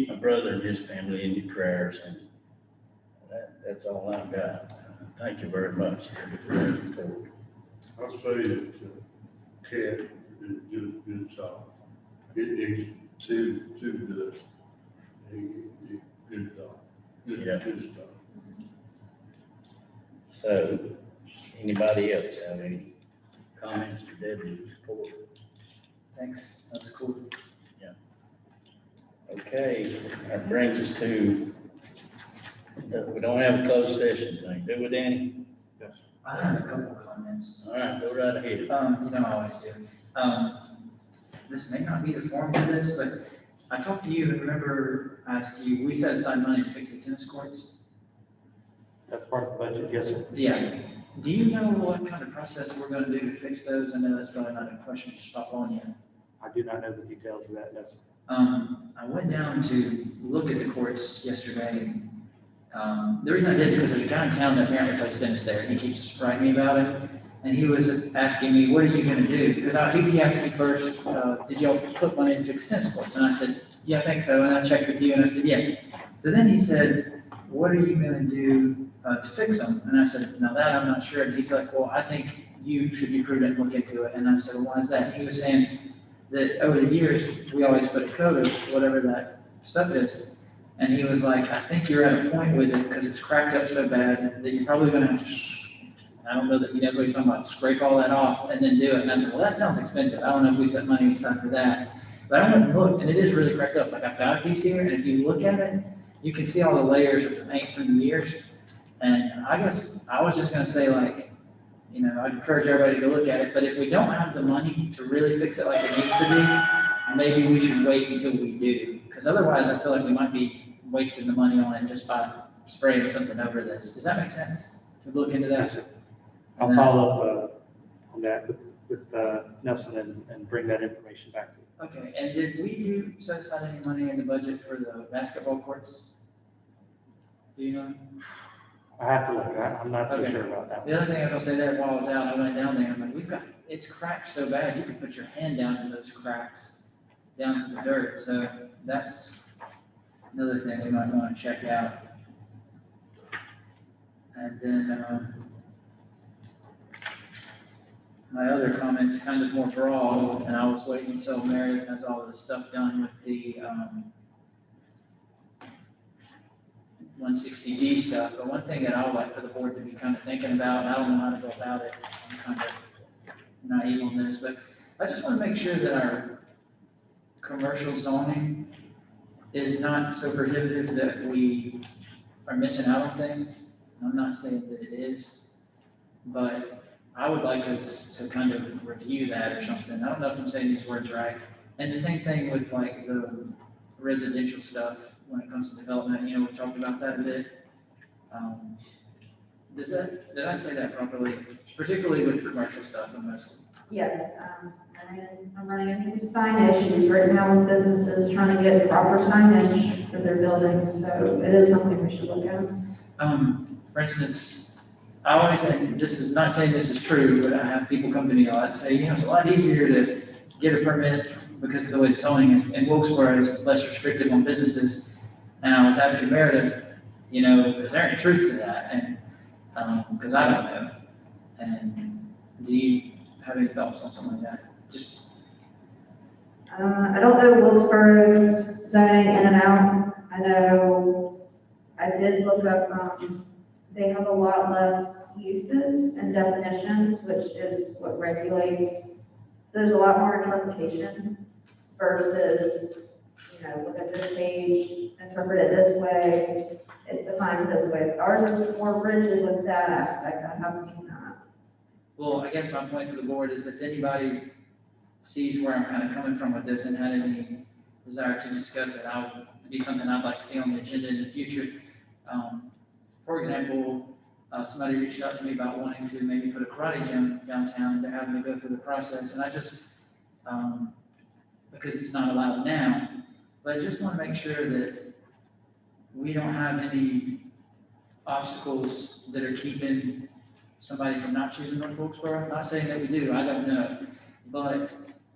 my brother and his family in your prayers, and that's all I've got. Thank you very much. I'll say that Cat did a good job. He's too good. Good job. Yeah. Good stuff. So, anybody else have any comments to Debbie's report? Thanks, that's cool. Okay, that brings us to, we don't have a closed session thing, do we, Danny? Yes. I have a couple of comments. All right, go right ahead. You know, I always do. This may not be the form for this, but I talked to you and remember I asked you, we set aside money to fix the tennis courts. That's part of the budget, yes, sir. Yeah. Do you know what kind of process we're gonna do to fix those? I know that's probably not a question to pop on you. I do not know the details of that, no, sir. I went down to look at the courts yesterday. The reason I did is because there's a guy in town that apparently plays tennis there, and he keeps writing me about it. And he was asking me, what are you gonna do? Because he asked me first, did y'all put money to fix tennis courts? And I said, yeah, I think so. And I checked with you, and I said, yeah. So then he said, what are you gonna do to fix them? And I said, now that I'm not sure. And he's like, well, I think you should be prudent and look into it. And I said, well, why is that? And he was saying that over the years, we always put a code of whatever that stuff is. And he was like, I think you're at a point with it because it's cracked up so bad that you're probably gonna have to, I don't know that he knows what he's talking about, scrape all that off and then do it. And I said, well, that sounds expensive. I don't know if we set money aside for that. But I went and looked, and it is really cracked up. Like, I've got a piece here, and if you look at it, you can see all the layers of the paint from the years. And I guess I was just gonna say, like, you know, I'd encourage everybody to look at it, but if we don't have the money to really fix it like it needs to be, maybe we should wait until we do. Because otherwise, I feel like we might be wasting the money on it just by spraying something over this. Does that make sense? To look into that? Yes, sir. I'll follow up on that with Nelson and bring that information back to you. Okay, and did we set aside any money in the budget for the basketball courts? Do you know? I have to look, I'm not so Okay. sure about that. The other thing I was gonna say that while I was out, I went down there, I'm like, it's cracked so bad, you can put your hand down in those cracks, down to the dirt, so that's another thing we might wanna check out. And then, my other comment's kind of more broad, and I was waiting until Meredith has all this stuff done with the, 160D stuff, but one thing that I would like for the board to be kind of thinking about, and I don't know how to go about it, I'm kind of naive on this, but I just want to make sure that our commercial zoning is not so prohibitive that we are missing out on things. I'm not saying that it is, but I would like to kind of review that or something. I don't know if I'm saying these words right. And the same thing with like the residential stuff when it comes to development, you know, we talked about that a bit. Did I say that properly? Particularly with the commercial stuff and most. Yes, I'm running into sign issues right now with businesses trying to get proper signage for their buildings, so it is something we should look at. For instance, I always say, this is not saying this is true, but I have people come to me a lot and say, you know, it's a lot easier to get a permit because of the way the zoning is, and Wilkesboro is less restrictive on businesses. And I was asking Meredith, you know, is there any truth to that? And, because I don't know. And do you have any thoughts on something like that? Just. I don't know Wilkesboro's zoning in and out. I know, I did look up, they have a lot less uses and definitions, which is what regulates. So there's a lot more interpretation versus, you know, look at this page, interpret it this way, it's defined this way. Ours is more rigid with that aspect. I have seen that. Well, I guess my point to the board is if anybody sees where I'm kind of coming from with this and had any desire to discuss it, it'd be something I'd like to see on the agenda in the future. For example, somebody reached out to me about wanting to maybe put a karate gym downtown. They're having to go through the process, and I just, because it's not allowed now, but I just want to make sure that we don't have any obstacles that are keeping somebody from not choosing North Wilkesboro. I'm not saying that we do, I don't know. But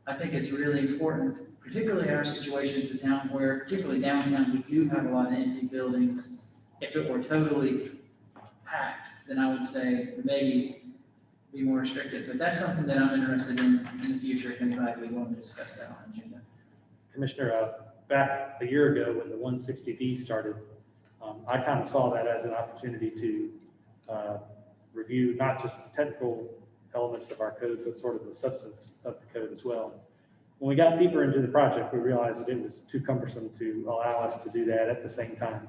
I think it's really important particularly our situation as a town where, particularly downtown, we do have a lot of empty buildings. If it were totally packed, then I would say maybe be more restricted, but that's something that I'm interested in the future, if anybody would want to discuss that on the agenda. Commissioner, back a year ago when the 160D started, I kind of saw that as an opportunity to review not just the technical elements of our code, but sort of the substance of the code as well. When we got deeper into the project, we realized that it was too cumbersome to allow us to do that at the same time.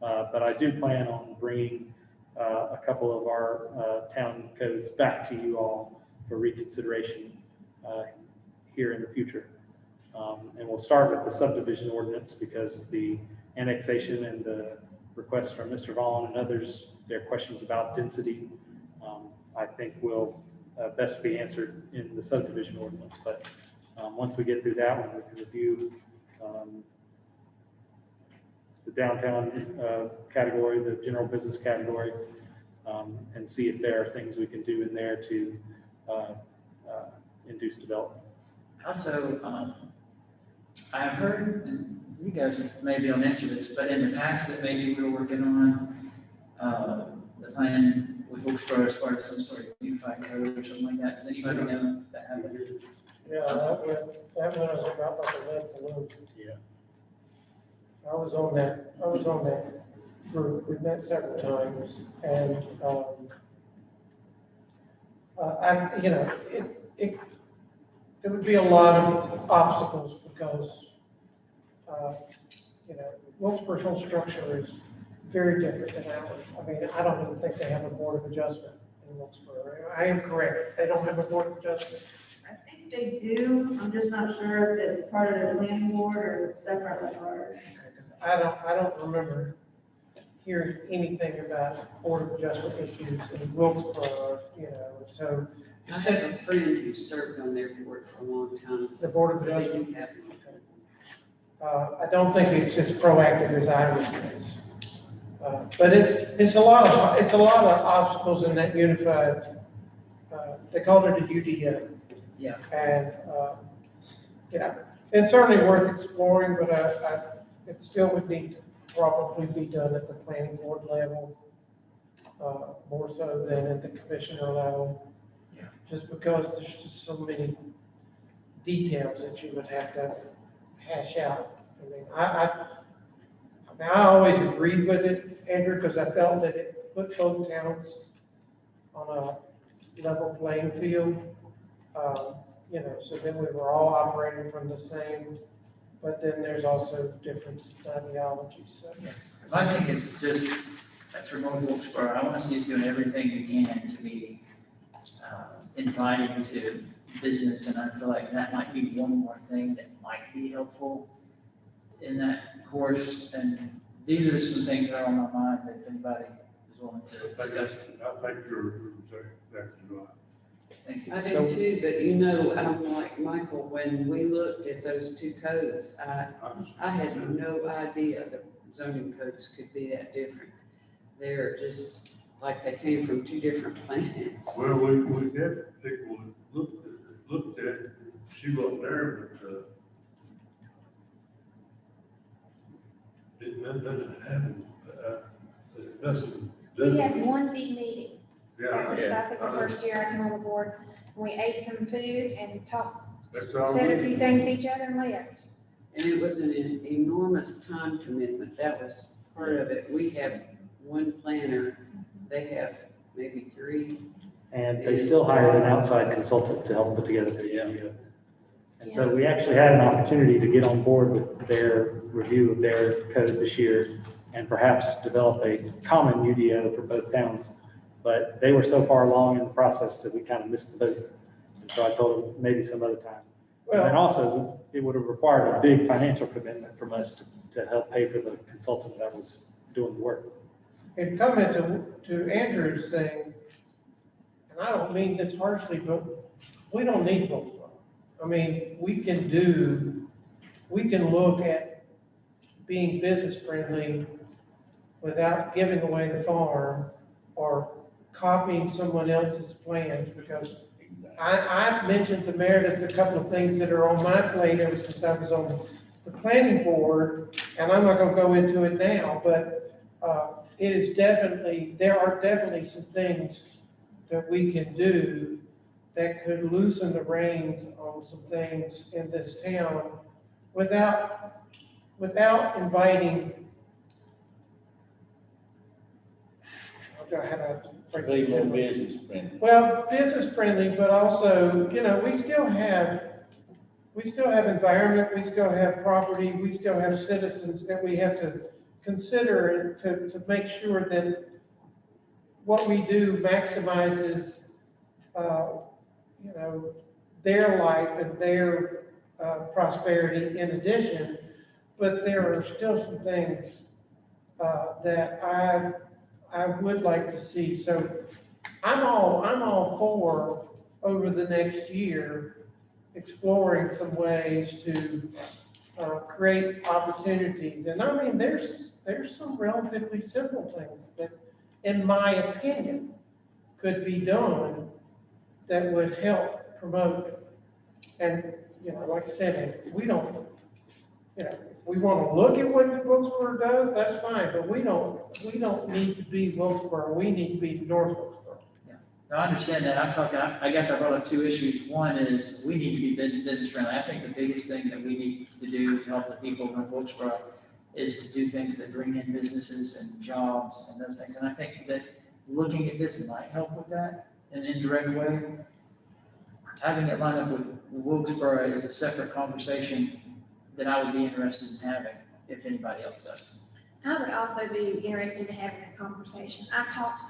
But I do plan on bringing a couple of our town codes back to you all for reconsideration here in the future. And we'll start with the subdivision ordinance because the annexation and the requests from Mr. Vaughn and others, their questions about density, I think will best be answered in the subdivision ordinance. But once we get through that one, we can review the downtown category, the general business category, and see if there are things we can do in there to induce development. Also, I've heard, and you guys maybe will mention this, but in the past that maybe we were working on the plan with Wilkesboro as far as some sort of unified code or something like that. Does anybody know if that happened? Yeah, that went us about like a lead balloon. Yeah. I was on that group. We've met several times, and there would be a lot of obstacles because Wilkesboro's whole structure is very different than ours. I mean, I don't even think they have a board of adjustment in Wilkesboro. I am correct. They don't have a board of adjustment. I think they do, I'm just not sure if it's part of their planning board or separate like ours. I don't remember hearing anything about board of adjustment issues in Wilkesboro, so. I have a friend who served on their board for a long time. The board of So they adjustment. do have one. I don't think it's as proactive as ours is. But it's a lot of obstacles in that unified, they called it a UDO. Yeah. And, it's certainly worth exploring, but it still would need to probably be done at the planning board level, more so than at the commissioner level. Yeah. Just because there's just so many details that you would have to hash out. I always agreed with it, Andrew, because I felt that it put both towns on a level playing field. So then we were all operating from the same, but then there's also different ideologies. So. My thing is just, for North Wilkesboro, I want to see us doing everything we can to be inviting to business, and I feel like that might be one more thing that might be helpful in that course. And these are some things that are on my mind that if anybody is willing to discuss. I think you're exactly right. Thank you. I do too, but I'm like Michael, when we looked at those two codes, I had no idea the zoning codes could be that different. They're just like they came from two different planets. Well, we had people looked at it, she wasn't there, but, it doesn't happen, We had one big meeting. Yeah. It was, I think, the first year I came on the board. We ate some food and talked, That's all. said a few things to each other and left. And it was an enormous time commitment. That was part of it. We have one planner, they have maybe three. And they still hired an outside consultant to help put together the video. And so we actually had an opportunity to get on board with their review of their code this year and perhaps develop a common UDO for both towns. But they were so far along in the process that we kind of missed the boat. And so I told them maybe some other time. And then also, it would have required a big financial commitment from us to help pay for the consultant that was doing the work. In comment to Andrew's thing, and I don't mean this harshly, but we don't need Wilkesboro. I mean, we can look at being business friendly without giving away the farm or copying someone else's plans, because I've mentioned to Meredith a couple of things that are on my plate ever since I was on the planning board, and I'm not gonna go into it now, but, it is definitely, there are definitely some things that we can do that could loosen the reins on some things in this town without inviting. How do I break this Be more down? business friendly. Well, business friendly, but also, we still have environment, we still have property, we still have citizens that we have to consider and to make sure that what we do maximizes, their life and their prosperity in addition. But there are still some things that I would like to see. So I'm all for, over the next year, exploring some ways to create opportunities. And I mean, there's some relatively simple things that, in my opinion, could be done that would help promote. And, like I said, if we don't, if we want to look at what Wilkesboro does, that's fine, but we don't need to be Wilkesboro, we need to be North Wilkesboro. No, I understand that. I'm talking, I guess I brought up two issues. One is we need to be business friendly. I think the biggest thing that we need to do to help the people of North Wilkesboro is to do things that bring in businesses and jobs and those things. And I think that looking at this might help with that in an indirect way. Having it lined up with Wilkesboro is a separate conversation that I would be interested in having if anybody else does. I would also be interested in having a conversation. I've talked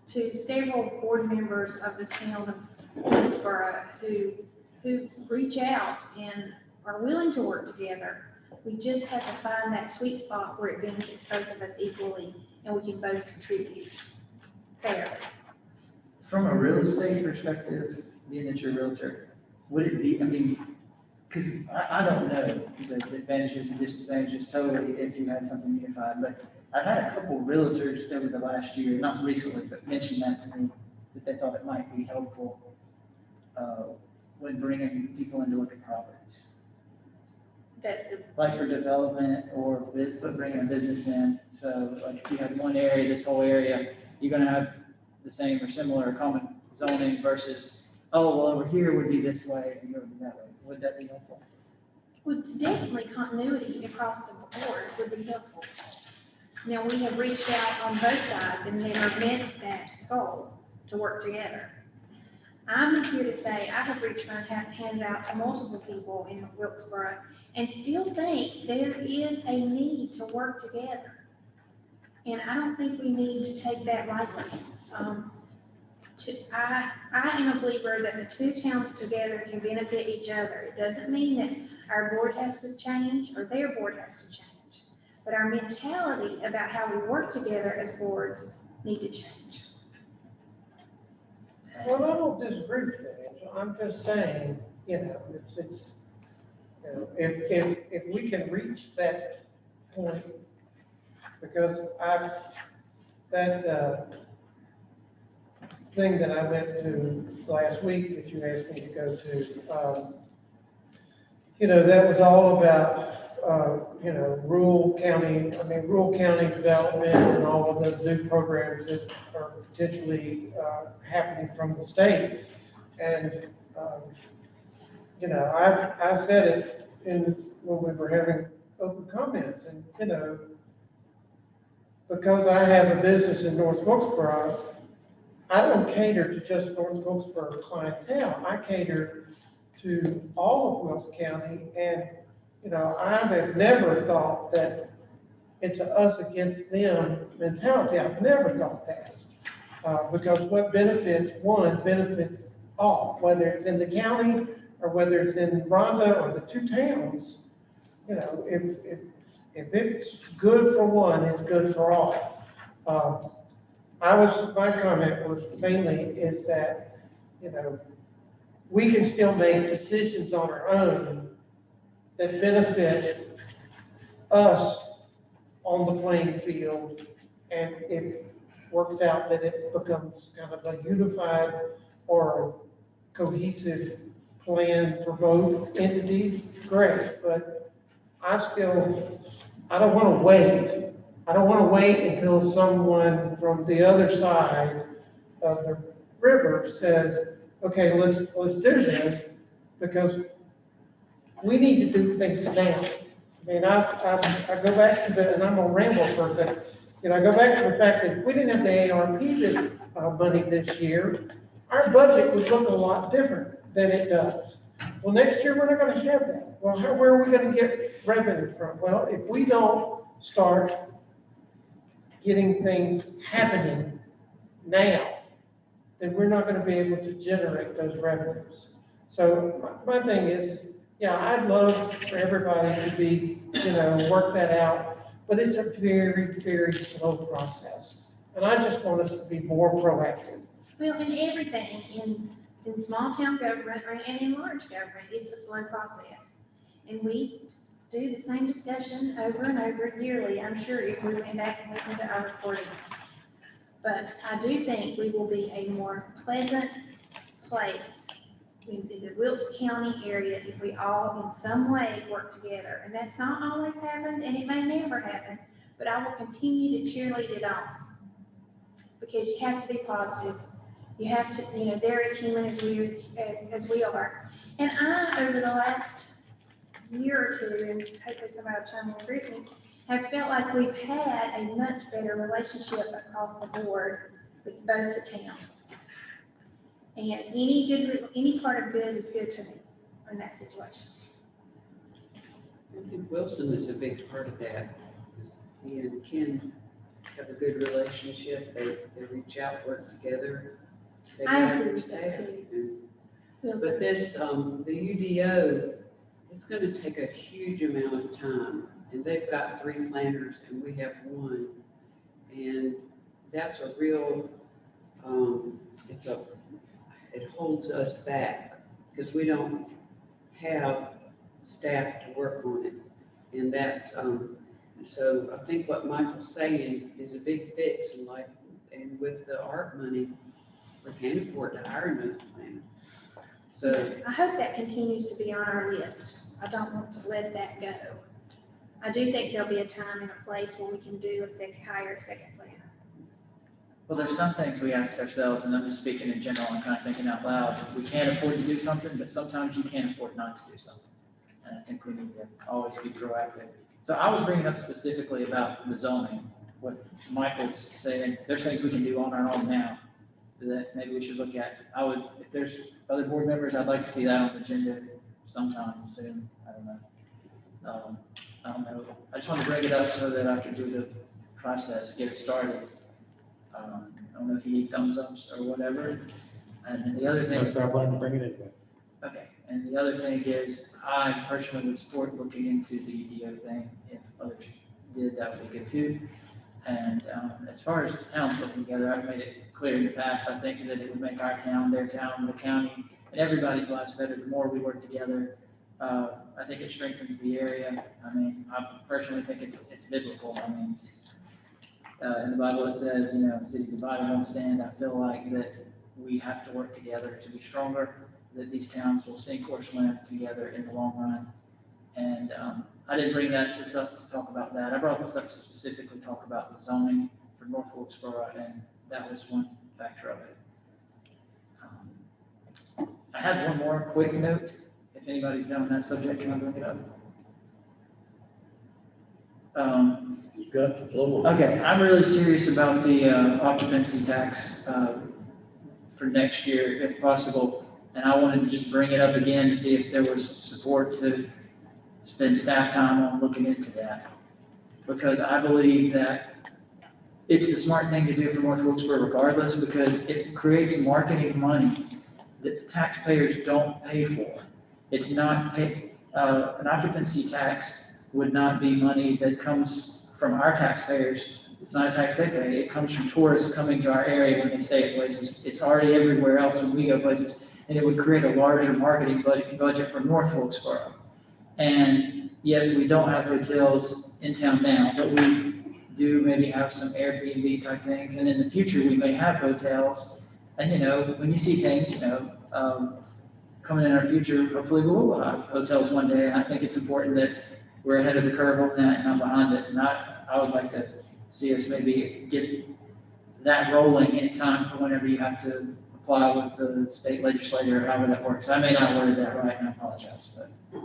to several board members of the town of Wilkesboro who reach out and are willing to work together. We just have to find that sweet spot where it benefits both of us equally and we can both contribute fairly. From a real estate perspective, being that you're a realtor, would it be, because I don't know the advantages and disadvantages totally if you had something unified, but I've had a couple realtors over the last year, not recently, but mentioned that to me, that they thought it might be helpful when bringing people in to look at properties. Like for development or bringing a business in. So like if you have one area, this whole area, you're gonna have the same or similar or common zoning versus, oh, well, over here would be this way and here would be that way. Would that be helpful? Well, definitely continuity across the board would be helpful. Now, we have reached out on both sides and never met that goal to work together. I'm here to say I have reached my hands out to multiple people in Wilkesboro and still think there is a need to work together. And I don't think we need to take that lightly. I am a believer that the two towns together can benefit each other. It doesn't mean that our board has to change or their board has to change. But our mentality about how we work together as boards need to change. Well, I don't disagree with that, Angela. I'm just saying, if we can reach that point, because that thing that I went to last week that you asked me to go to, that was all about, rural county development and all of the new programs that are potentially happening from the state. And, I said it when we were having open comments and, because I have a business in North Wilkesboro, I don't cater to just North Wilkesboro clientele. I cater to all of Wilkes County. And, I have never thought that it's a us against them mentality. I've never thought that. Because what benefits one benefits all, whether it's in the county or whether it's in Rhonda or the two towns. If it's good for one, it's good for all. My comment was mainly is that, we can still make decisions on our own that benefit us on the playing field. And if it works out that it becomes kind of a unified or cohesive plan for both entities, great, but I don't want to wait. I don't want to wait until someone from the other side of the river says, okay, let's do this, because we need to do things now. I mean, I go back to and I'm gonna ramble for a second. I go back to the fact that if we didn't have the ARP money this year, our budget would look a lot different than it does. Well, next year, we're not gonna have that. Well, where are we gonna get revenue from? Well, if we don't start getting things happening now, then we're not gonna be able to generate those revenues. So my thing is, yeah, I'd love for everybody to be, work that out, but it's a very, very slow process. And I just want us to be more proactive. Well, in everything, in small town government and in large government, it's a slow process. And we do the same discussion over and over yearly, I'm sure, if we went back and listened to our recordings. But I do think we will be a more pleasant place in the Wilkes County area if we all in some way work together. And that's not always happened, and it may never happen, but I will continue to cheerlead it on. Because you have to be positive. You have to, they're as human as we are. And I, over the last year or two, and hopefully somebody will chime in and agree with me, have felt like we've had a much better relationship across the board with both the towns. And any part of good is good for me in that situation. I think Wilson is a big part of that. He and Ken have a good relationship. They reach out, work together. They I have agree with their that staff. too. But this, the UDO, it's gonna take a huge amount of time. And they've got 3 planners and we have 1. And that's a real, it holds us back because we don't have staff to work on it. And that's, so I think what Michael's saying is a big fix, and with the ARP money, we can't afford to hire another planner. So, I hope that continues to be on our list. I don't want to let that go. I do think there'll be a time and a place where we can do hire a second planner. Well, there's some things we ask ourselves, and I'm just speaking in general and kind of thinking out loud. We can't afford to do something, but sometimes you can't afford not to do something. And I think we need to always be proactive. So I was bringing up specifically about the zoning, what Michael's saying, there's things we can do on our own now that maybe we should look at. If there's other board members, I'd like to see that on the agenda sometime soon. I don't know. I just wanted to bring it up so that I could do the process, get it started. I don't know if you need thumbs ups or whatever. And then the other thing. That's our plan to bring it in. Okay, and the other thing is, I personally would support looking into the EDO thing. If others did, that would be good too. And as far as the towns working together, I've made it clear in the past, I think that it would make our town, their town, the county, and everybody's lives better the more we work together. I think it strengthens the area. I mean, I personally think it's biblical. I mean, in the Bible it says, city divided won't stand. I feel like that we have to work together to be stronger, that these towns will sink or swim together in the long run. And I didn't bring this up to talk about that. I brought this up to specifically talk about the zoning for North Wilkesboro, and that was one factor of it. I had one more quick note. If anybody's done on that subject, you want to bring it up? You got the floor. Okay, I'm really serious about the occupancy tax for next year, if possible. And I wanted to just bring it up again to see if there was support to spend staff time on looking into that. Because I believe that it's the smart thing to do for North Wilkesboro regardless, because it creates marketing money that the taxpayers don't pay for. It's not pay, an occupancy tax would not be money that comes from our taxpayers. It's not a tax they pay. It comes from tourists coming to our area when they stay at places. It's already everywhere else when we go places. And it would create a larger marketing budget for North Wilkesboro. And yes, we don't have hotels in town now, but we do maybe have some Airbnb type things. And in the future, we may have hotels. And when you see things, coming in our future, hopefully we will have hotels one day. And I think it's important that we're ahead of the curve on that and not behind it. And I would like to see us maybe get that rolling in time for whenever you have to apply with the state legislature, or however that works. I may not word that right, and I apologize, but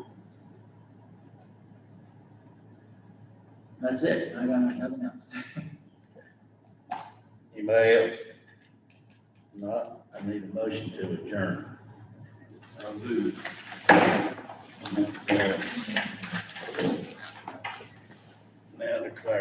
that's it. I got nothing else. Anybody else? Not, I need a motion to adjourn. I'll do.